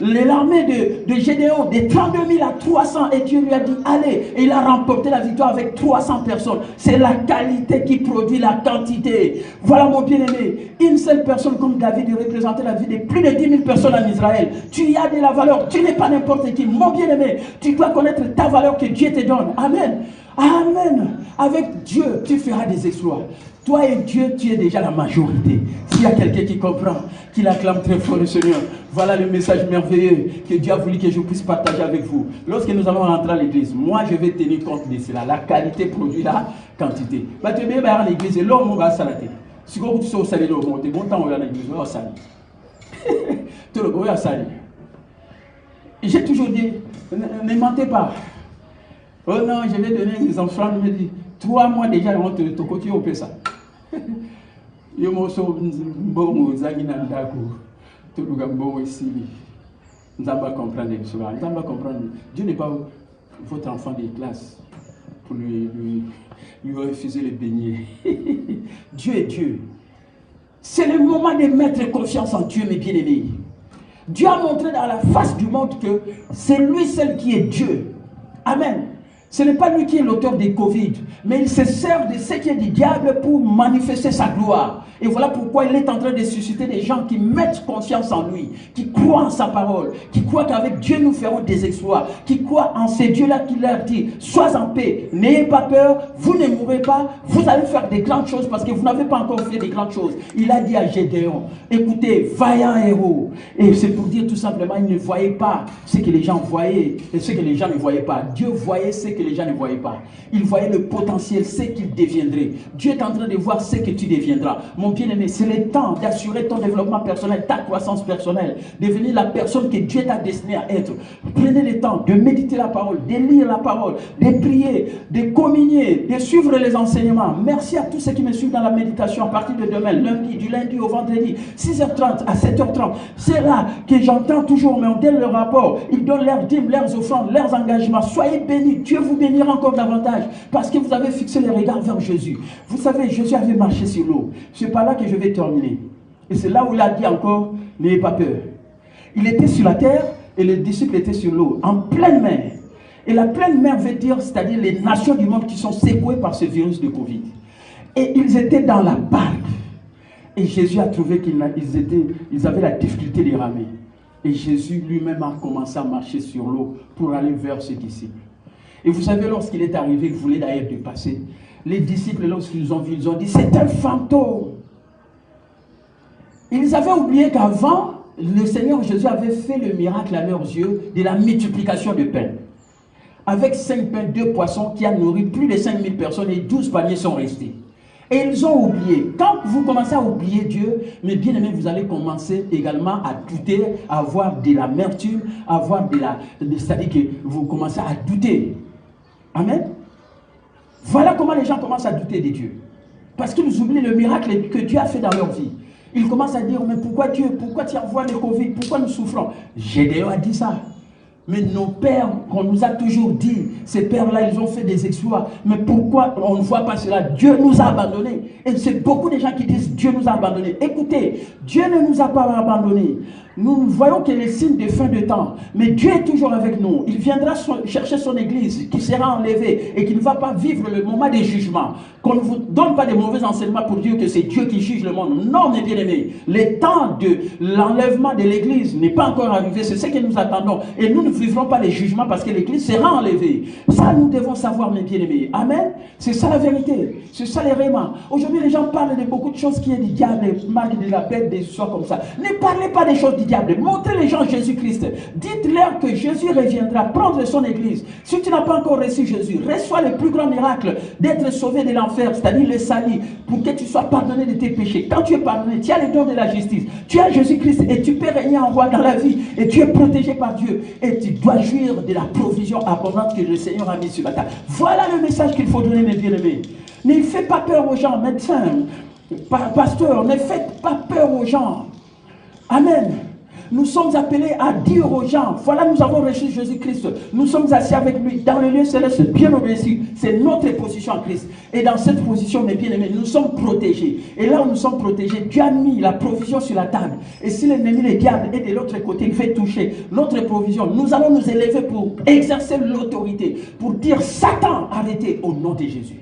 l'armée de Gédéon de 32 000 à 300 et Dieu lui a dit allez, et il a remporté la victoire avec 300 personnes. C'est la qualité qui produit la quantité. Voilà mon bien-aimé, une seule personne comme David représentait la vie de plus de 10 000 personnes en Israël. Tu y as de la valeur, tu n'es pas n'importe qui. Mon bien-aimé, tu dois connaître ta valeur que Dieu te donne. Amen. Amen. Avec Dieu, tu feras des exploits. Toi et Dieu, tu es déjà la majorité. S'il y a quelqu'un qui comprend, qui l'acclame très fort le Seigneur, voilà le message merveilleux que Dieu a voulu que je puisse partager avec vous. Lorsque nous allons rentrer à l'église, moi je vais tenir compte de cela. La qualité produit la quantité. Tu es bien à l'église et l'homme va s'arrêter. Si vous êtes au salé, bon temps on va à l'église, on va salir. Tout le monde va salir. J'ai toujours dit, ne mentez pas. Oh non, je vais donner des enfants, je me dis, 3 mois déjà, on te côté au ça. Yo mo so bon zangi na ndako. Tout le gambo ici. Nous allons comprendre cela. Nous allons comprendre. Dieu n'est pas votre enfant de classe pour lui refuser le beignet. Dieu est Dieu. C'est le moment de mettre confiance en Dieu, mes bien-aimés. Dieu a montré dans la face du monde que c'est lui seul qui est Dieu. Amen. Ce n'est pas lui qui est l'auteur des Covid, mais il se sert de ce qui est du diable pour manifester sa gloire. Et voilà pourquoi il est en train de susciter des gens qui mettent confiance en lui, qui croient en sa parole, qui croient qu'avec Dieu nous ferons des exploits, qui croient en ces dieux-là qui leur dit, sois en paix, n'ayez pas peur, vous ne mourrez pas, vous allez faire des grandes choses parce que vous n'avez pas encore fait des grandes choses. Il a dit à Gédéon, écoutez, vaillant héros. Et c'est pour dire tout simplement, il ne voyait pas ce que les gens voyaient et ce que les gens ne voyaient pas. Dieu voyait ce que les gens ne voyaient pas. Il voyait le potentiel, ce qu'il deviendrait. Dieu est en train de voir ce que tu deviendras. Mon bien-aimé, c'est le temps d'assurer ton développement personnel, ta croissance personnelle, devenir la personne que Dieu t'a destinée à être. Prenez le temps de méditer la parole, de lire la parole, de prier, de communier, de suivre les enseignements. Merci à tous ceux qui me suivent dans la méditation à partir de demain, du lundi au vendredi, 6h30 à 7h30. C'est là que j'entends toujours, mais on donne le rapport. Ils donnent leurs dîmes, leurs offrandes, leurs engagements. Soyez bénis. Dieu vous bénira encore davantage parce que vous avez fixé les regards vers Jésus. Vous savez, Jésus avait marché sur l'eau. C'est par là que je vais terminer. Et c'est là où il a dit encore, n'ayez pas peur. Il était sur la terre et les disciples étaient sur l'eau, en pleine mer. Et la pleine mer veut dire, c'est-à-dire les nations du monde qui sont secouées par ce virus de Covid. Et ils étaient dans la barque. Et Jésus a trouvé qu'ils avaient la difficulté de ramer. Et Jésus lui-même a commencé à marcher sur l'eau pour aller vers ses disciples. Et vous savez, lorsqu'il est arrivé, il voulait d'ailleurs dépasser. Les disciples, lorsqu'ils ont vu, ils ont dit, c'est un fantôme. Ils avaient oublié qu'avant, le Seigneur Jésus avait fait le miracle à leurs yeux de la multiplication de pain. Avec 5 pains, 2 poissons qui a nourri plus de 5 000 personnes et 12 paniers sont restés. Et ils ont oublié. Quand vous commencez à oublier Dieu, mes bien-aimés, vous allez commencer également à douter, à avoir de l'amertume, à avoir c'est-à-dire que vous commencez à douter. Amen. Voilà comment les gens commencent à douter de Dieu. Parce qu'ils oublient le miracle que Dieu a fait dans leur vie. Ils commencent à dire, mais pourquoi Dieu, pourquoi tu envoies le Covid, pourquoi nous souffrons? Gédéon a dit ça. Mais nos pères, qu'on nous a toujours dit, ces pères-là, ils ont fait des exploits. Mais pourquoi on ne voit pas cela? Dieu nous a abandonnés. Et c'est beaucoup de gens qui disent, Dieu nous a abandonnés. Écoutez, Dieu ne nous a pas abandonnés. Nous voyons qu'il y a les signes de fin de temps. Mais Dieu est toujours avec nous. Il viendra chercher son église qui sera enlevée et qui ne va pas vivre le moment des jugements. Qu'on ne vous donne pas de mauvais enseignements pour dire que c'est Dieu qui juge le monde. Non, mes bien-aimés. Le temps de l'enlèvement de l'église n'est pas encore arrivé. C'est ce que nous attendons. Et nous ne vivrons pas les jugements parce que l'église sera enlevée. Ça, nous devons savoir, mes bien-aimés. Amen. C'est ça la vérité. C'est ça les rémants. Aujourd'hui, les gens parlent de beaucoup de choses qui est du diable, des marques de la bête, des histoires comme ça. Ne parlez pas des choses du diable. Montrez les gens Jésus-Christ. Dites-leur que Jésus reviendra prendre son église. Si tu n'as pas encore reçu Jésus, reçois le plus grand miracle d'être sauvé de l'enfer, c'est-à-dire le salut, pour que tu sois pardonné de tes péchés. Quand tu es pardonné, tu as les dons de la justice. Tu as Jésus-Christ et tu peux régner en roi dans la vie. Et tu es protégé par Dieu. Et tu dois jouir de la provision abondante que le Seigneur a mis sur la table. Voilà le message qu'il faut donner, mes bien-aimés. Ne faites pas peur aux gens, médecins, pasteurs, ne faites pas peur aux gens. Amen. Nous sommes appelés à dire aux gens, voilà, nous avons reçu Jésus-Christ. Nous sommes assis avec lui dans le lieu céleste, bien obéi. C'est notre position en Christ. Et dans cette position, mes bien-aimés, nous sommes protégés. Et là où nous sommes protégés, Dieu a mis la provision sur la table. Et si l'ennemi, le diable, est de l'autre côté, il fait toucher notre provision, nous allons nous élever pour exercer l'autorité, pour dire, Satan, arrêtez au nom de Jésus.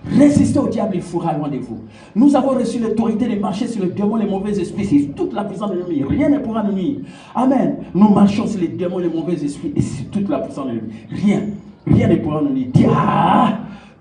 Résistez au diable, il fera loin de vous. Nous avons reçu l'autorité de marcher sur les démons, les mauvais esprits. C'est toute la puissance de l'ennemi. Rien ne pourra nous nuire. Amen. Nous marchons sur les démons, les mauvais esprits et sur toute la puissance de l'ennemi. Rien ne pourra nous nuire.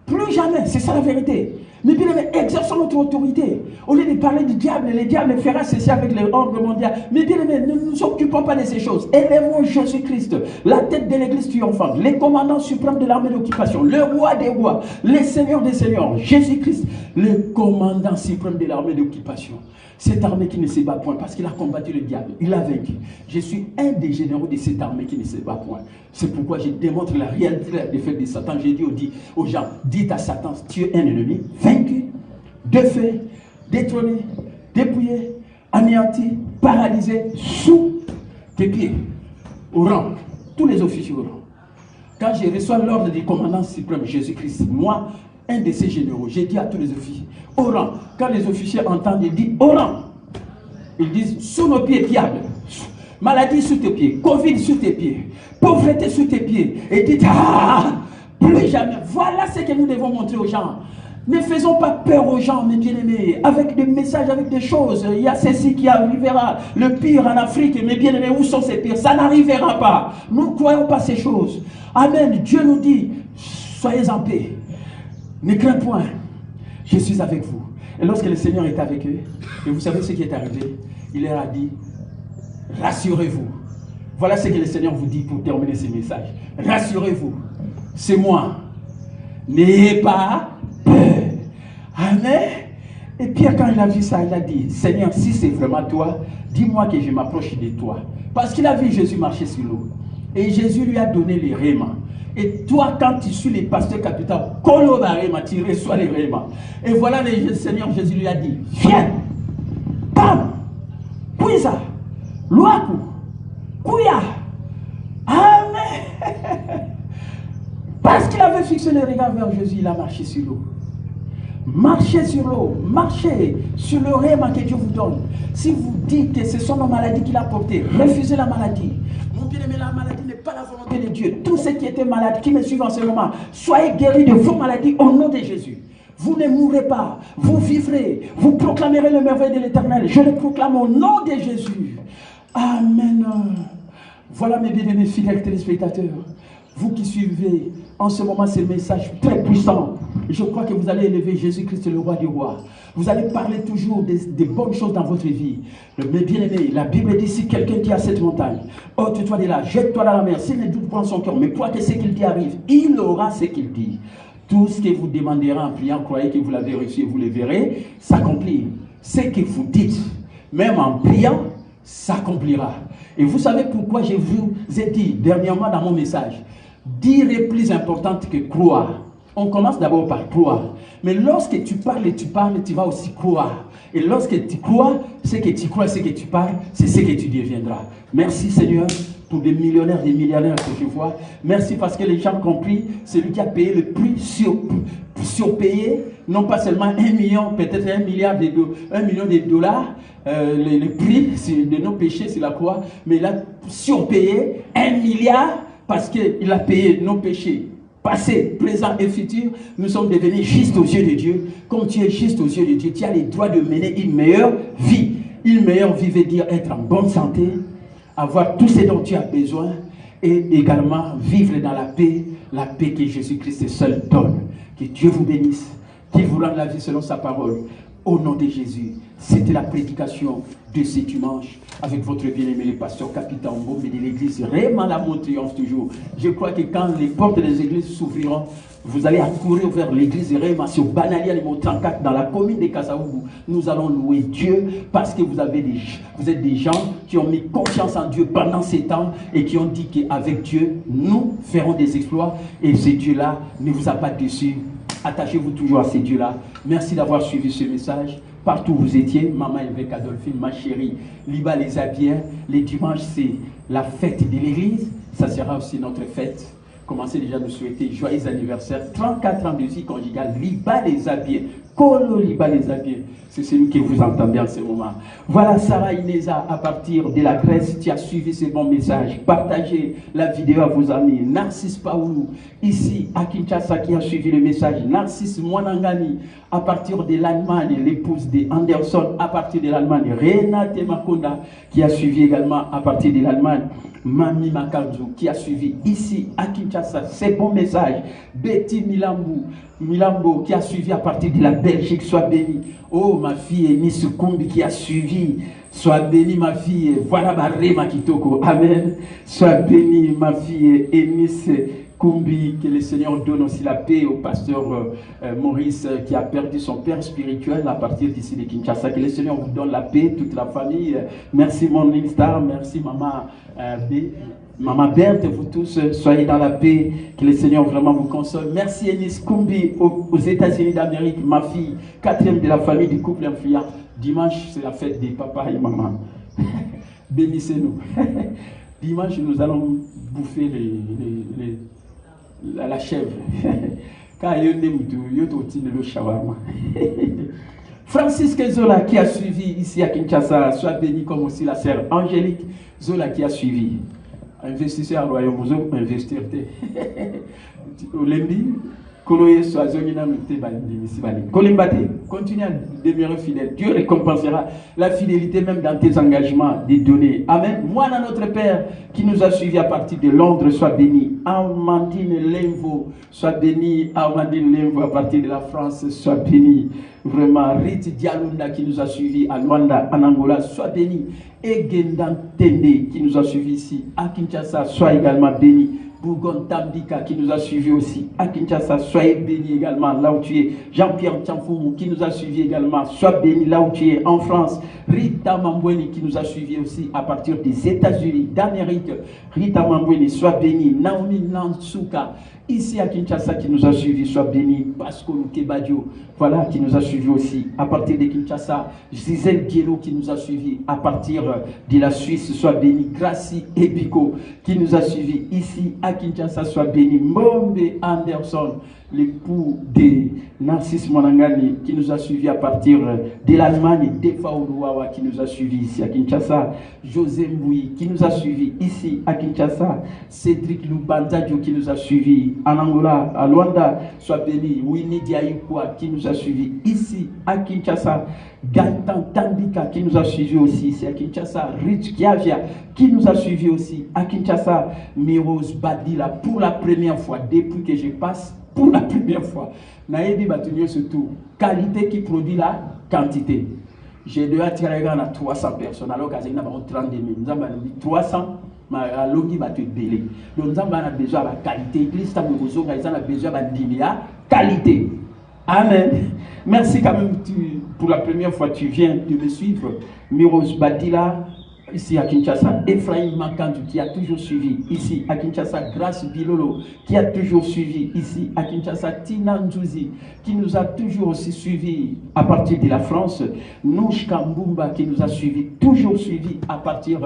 Plus jamais. C'est ça la vérité. Mais bien aimé, exerçons notre autorité. Au lieu de parler du diable, le diable fera ceci avec l'ordre mondial. Mais bien aimé, ne nous occupons pas de ces choses. Élevons Jésus-Christ, la tête de l'église triomphante, les commandants suprêmes de l'armée d'occupation, le roi des rois, les seigneurs des seigneurs, Jésus-Christ, le commandant suprême de l'armée d'occupation. Cette armée qui ne se bat point parce qu'il a combattu le diable, il a vaincu. Je suis un des généraux de cette armée qui ne se bat point. C'est pourquoi je démontre la réalité de la défaite de Satan. J'ai dit aux gens, dites à Satan, tu es un ennemi vaincu, défait, détrôné, dépouillé, anéanti, paralysé, sous tes pieds, au rang, tous les officiers au rang. Quand je reçois l'ordre du commandant suprême Jésus-Christ, moi, un de ces généraux, j'ai dit à tous les officiers, au rang. Quand les officiers entendent, ils disent au rang. Ils disent sous nos pieds, diable. Maladie sous tes pieds, Covid sous tes pieds, pauvreté sous tes pieds. Et dites, plus jamais. Voilà ce que nous devons montrer aux gens. Ne faisons pas peur aux gens, mes bien-aimés, avec des messages, avec des choses. Il y a ceci qui arrivera, le pire en Afrique, mes bien-aimés, où sont ces pires? Ça n'arrivera pas. Nous ne croyons pas ces choses. Amen. Dieu nous dit, soyez en paix. Ne crains point, je suis avec vous. Et lorsque le Seigneur est avec eux, et vous savez ce qui est arrivé, il leur a dit, rassurez-vous. Voilà ce que le Seigneur vous dit pour terminer ce message. Rassurez-vous, c'est moi. N'ayez pas peur. Amen. Et Pierre, quand il a vu ça, il a dit, Seigneur, si c'est vraiment toi, dis-moi que je m'approche de toi. Parce qu'il a vu Jésus marcher sur l'eau. Et Jésus lui a donné les rémas. Et toi, quand tu suis les pasteurs capitaux, tu reçois les rémas. Et voilà, le Seigneur Jésus lui a dit, viens, bam, puisa, luaku, kuya. Amen. Parce qu'il avait fixé les regards vers Jésus, il a marché sur l'eau. Marchez sur l'eau, marchez sur le réma que Dieu vous donne. Si vous dites que ce sont nos maladies qu'il a portées, refusez la maladie. Mon bien-aimé, la maladie n'est pas la volonté de Dieu. Tous ceux qui étaient malades, qui me suivent en ce moment, soyez guéris de vos maladies au nom de Jésus. Vous ne mourrez pas, vous vivrez, vous proclamerez le merveille de l'Éternel. Je le proclame au nom de Jésus. Amen. Voilà mes bien-aimés fidèles téléspectateurs. Vous qui suivez en ce moment ces messages très puissants, je crois que vous allez élever Jésus-Christ, le roi du roi. Vous allez parler toujours des bonnes choses dans votre vie. Mais bien aimé, la Bible dit, si quelqu'un dit à cette montagne, ôte-toi de là, jette-toi dans la mer, s'il ne doute pas en son cœur, mais crois que ce qu'il dit arrive, il aura ce qu'il dit. Tout ce que vous demanderez en priant, croyez que vous l'avez reçu et vous le verrez s'accomplir. Ce que vous dites, même en priant, s'accomplira. Et vous savez pourquoi je vous ai dit dernièrement dans mon message, dire est plus importante que croire. On commence d'abord par croire. Mais lorsque tu parles, tu vas aussi croire. Et lorsque tu crois, ce que tu crois, ce que tu parles, c'est ce que tu deviendras. Merci Seigneur pour des millionnaires, des milliardaires que je vois. Merci parce que les gens ont compris, celui qui a payé le prix surpayé, non pas seulement 1 million, peut-être 1 million de dollars, le prix de nos péchés sur la croix, mais il a surpayé 1 milliard parce qu'il a payé nos péchés. Passé, présent et futur, nous sommes devenus justes aux yeux de Dieu. Comme tu es juste aux yeux de Dieu, tu as le droit de mener une meilleure vie. Une meilleure vie veut dire être en bonne santé, avoir tout ce dont tu as besoin et également vivre dans la paix que Jésus-Christ seul donne. Que Dieu vous bénisse, qu'il vous rende la vie selon sa parole. Au nom de Jésus, c'était la prédication de ce dimanche avec votre bien-aimé le pasteur Capitaine Mbombe de l'église Réma L'amour triomphe toujours. Je crois que quand les portes des églises s'ouvriront, vous allez accourir vers l'église Réma sur Banalia numéro 34 dans la commune de Kasaougou. Nous allons louer Dieu parce que vous êtes des gens qui ont mis confiance en Dieu pendant ces temps et qui ont dit qu'avec Dieu, nous ferons des exploits et ce Dieu-là ne vous a pas déçu. Attachez-vous toujours à ces dieux-là. Merci d'avoir suivi ce message. Partout où vous étiez, maman Évêque Adolphine, ma chérie, Liba les Abiens. Les dimanches, c'est la fête de l'église. Ça sera aussi notre fête. Commencez déjà à nous souhaiter joyeux anniversaire. 34 ans de vie conjugale. Liba les Abiens. Kolo Liba les Abiens. C'est celui que vous entendez en ce moment. Voilà Sarah Ineza à partir de la Grèce. Tu as suivi ce bon message. Partagez la vidéo à vos amis. Narcisse Paoulou, ici à Kinshasa, qui a suivi le message. Narcisse Mwanangani, à partir de l'Allemagne, l'épouse de Anderson, à partir de l'Allemagne. Renate Makonda, qui a suivi également à partir de l'Allemagne. Mami Makanzu, qui a suivi ici à Kinshasa, ces bons messages. Betty Milambo, qui a suivi à partir de la Belgique, soit béni. Oh, ma fille Enis Kumbi, qui a suivi. Sois bénie, ma fille. Voilà Barema Kitoko. Amen. Sois bénie, ma fille Enis Kumbi. Que le Seigneur donne aussi la paix au pasteur Maurice, qui a perdu son père spirituel à partir d'ici de Kinshasa. Que le Seigneur vous donne la paix, toute la famille. Merci, mon Star. Merci, maman B. Maman Berthe, vous tous, soyez dans la paix, que le Seigneur vraiment vous console. Merci Enis Kumbi aux États-Unis d'Amérique, ma fille, 4e de la famille du couple influent. Dimanche, c'est la fête des papas et maman. Bénissez-nous. Dimanche, nous allons bouffer la chèvre. Francisque Zola qui a suivi ici à Kinshasa, soit béni comme aussi la sœur Angélique Zola qui a suivi. Investisseur à Royaume, investir. Au lundi, continue à demeurer fidèle. Dieu récompensera la fidélité même dans tes engagements de donner. Amen. Moi, notre Père qui nous a suivis à partir de Londres, soit béni. Amandine Lemvo, soit béni. Amandine Lemvo à partir de la France, soit béni. Vraiment, Riti Dialunda qui nous a suivis à Luanda, en Angola, soit béni. Et Gendan Tende qui nous a suivis ici à Kinshasa, soit également béni. Bougon Tambika qui nous a suivis aussi à Kinshasa, soyez béni également là où tu es. Jean-Pierre Tchamfoumou qui nous a suivis également, sois béni là où tu es en France. Rita Mambweni qui nous a suivis aussi à partir des États-Unis d'Amérique. Rita Mambweni, sois béni. Naomi Nansuka ici à Kinshasa qui nous a suivis, sois béni. Pascal Kebadio, voilà, qui nous a suivis aussi à partir de Kinshasa. Gisèle Diello qui nous a suivis à partir de la Suisse, soit béni. Gracie Epico qui nous a suivis ici à Kinshasa, soit béni. Mbombe Anderson, l'époux de Narcisse Mwanangani qui nous a suivis à partir de l'Allemagne. Defa Uruwawa qui nous a suivis ici à Kinshasa. José Mboui qui nous a suivis ici à Kinshasa. Cédric Lubanzadio qui nous a suivis en Angola, à Luanda, soit béni. Winnie Diaïkwa qui nous a suivis ici à Kinshasa. Gaëtan Tambika qui nous a suivis aussi ici à Kinshasa. Rich Kiavia qui nous a suivis aussi à Kinshasa. Miros Badila pour la première fois depuis que je passe. Pour la première fois, Naïdi Batunio surtout, qualité qui produit la quantité. J'ai dû attirer à 300 personnes, alors qu'il y a 30 000. Nous avons 300, mais l'ogi va te délai. Donc nous avons besoin de la qualité. L'église a besoin de la qualité. Amen. Merci quand même, pour la première fois, tu viens de me suivre. Miros Badila, ici à Kinshasa. Ephraim Makandu qui a toujours suivi ici à Kinshasa. Grace Bilolo qui a toujours suivi ici à Kinshasa. Tina Nzouzi qui nous a toujours aussi suivi à partir de la France. Nouch Kambumba qui nous a suivi, toujours suivi à partir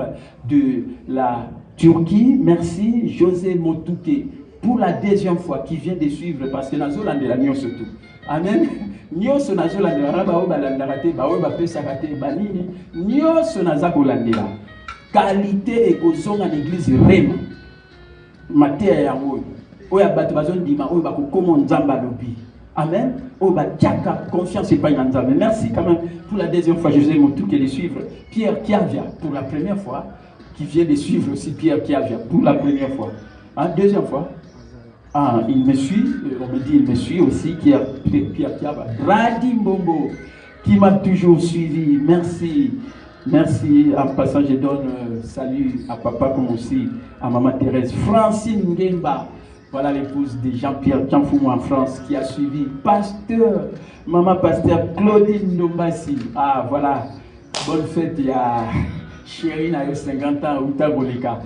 de la Turquie. Merci. José Motouke pour la deuxième fois qui vient de suivre parce que nous avons de la Nyon surtout. Amen. Nyoso nazolandela ba obalandaka te ba oyo bapesaka te banini nyoso naza kolandela qualité ekozonga na église rema mateya yango oyo bato bazondima oyo bakokoma nzambe alobi. Amen. Oyo batiaka confiance epai na nzambe. Merci quand même pour la deuxième fois. José Motouke de suivre. Pierre Kiavia pour la première fois qui vient de suivre aussi. Pierre Kiavia pour la première fois. Deuxième fois. Ah, il me suit, on me dit il me suit aussi, Pierre Kiava. Radi Mbombo, qui m'a toujours suivi. Merci. Merci. En passant, je donne salut à papa comme aussi à maman Thérèse. Francine Ngemba, voilà l'épouse de Jean-Pierre Tchamfoumou en France, qui a suivi. Pasteur, maman pasteur Claudine Ndombassi. Ah, voilà. Bonne fête, il y a chérie, 50 ans, Outa Boleka.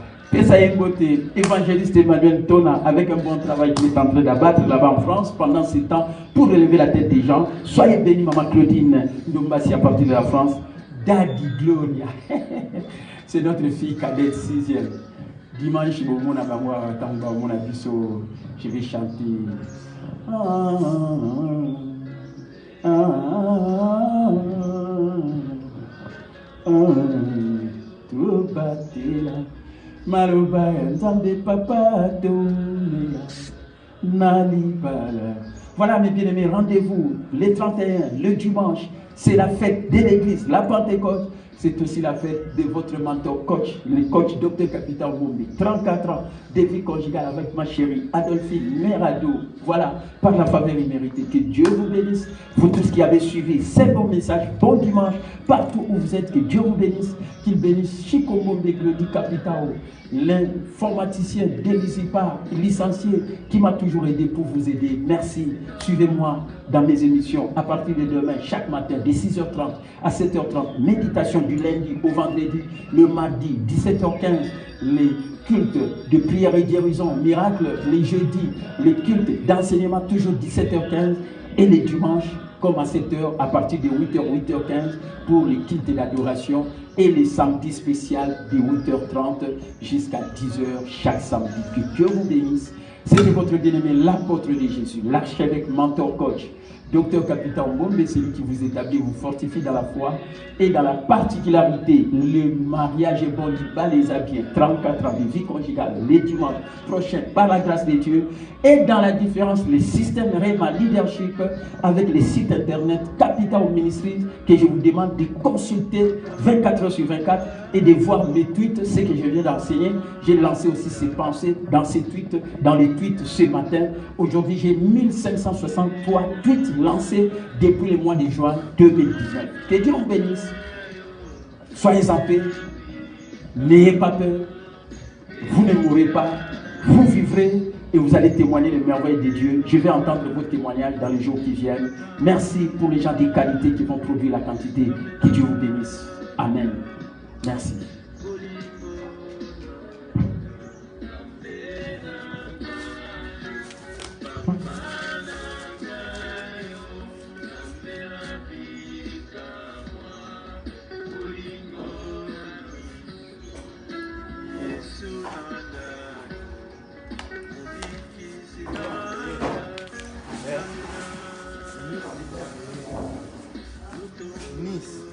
Évangéliste Emmanuel Tona, avec un bon travail qu'il est en train d'abattre là-bas en France pendant ce temps pour relever la tête des gens. Soyez bénis, Maman Claudine Ndombassi à partir de la France. Daddy Gloria, c'est notre fille cadette 6e. Dimanche, je vais chanter. Voilà mes bien-aimés, rendez-vous les 31, le dimanche, c'est la fête de l'église, la Pentecôte. C'est aussi la fête de votre mentor coach, le coach Dr Capitaine Mbombe. 34 ans de vie conjugale avec ma chérie Adolphine Merado. Voilà, par la faveur imméritée. Que Dieu vous bénisse. Vous tous qui avez suivi ces bons messages, bon dimanche, partout où vous êtes, que Dieu vous bénisse. Qu'il bénisse Chico Mbombe Glody Capitao, l'informaticien d'Elisipa, licencié, qui m'a toujours aidé pour vous aider. Merci. Suivez-moi dans mes émissions à partir de demain, chaque matin, de 6h30 à 7h30. Méditation du lundi au vendredi, le mardi, 17h15, les cultes de prière et guérison, miracle, les jeudis, les cultes d'enseignement, toujours 17h15, et les dimanches, comme à 7h, à partir de 8h, 8h15, pour les cultes d'adoration, et les samedis spéciaux de 8h30 jusqu'à 10h chaque samedi. Que Dieu vous bénisse. C'était votre bien-aimé, l'apôtre de Jésus, l'archevêque mentor coach, Dr Capitaine Mbombe, celui qui vous établit, vous fortifie dans la foi et dans la particularité, le mariage est bon, du bas les habits, 34 ans de vie conjugale, les dimanches prochains, par la grâce de Dieu, et dans la différence, le système Rema Leadership avec les sites internet Capital Ministries, que je vous demande de consulter 24 heures sur 24 et de voir mes tweets, ce que je viens d'enseigner. J'ai lancé aussi ces pensées dans ces tweets, dans les tweets ce matin. Aujourd'hui, j'ai 1563 tweets lancés depuis le mois de juin 2019. Que Dieu vous bénisse. Soyez en paix. N'ayez pas peur. Vous ne mourrez pas. Vous vivrez et vous allez témoigner les merveilles de Dieu. Je vais entendre vos témoignages dans les jours qui viennent. Merci pour les gens de qualité qui vont produire la quantité. Que Dieu vous bénisse. Amen. Merci. Nice.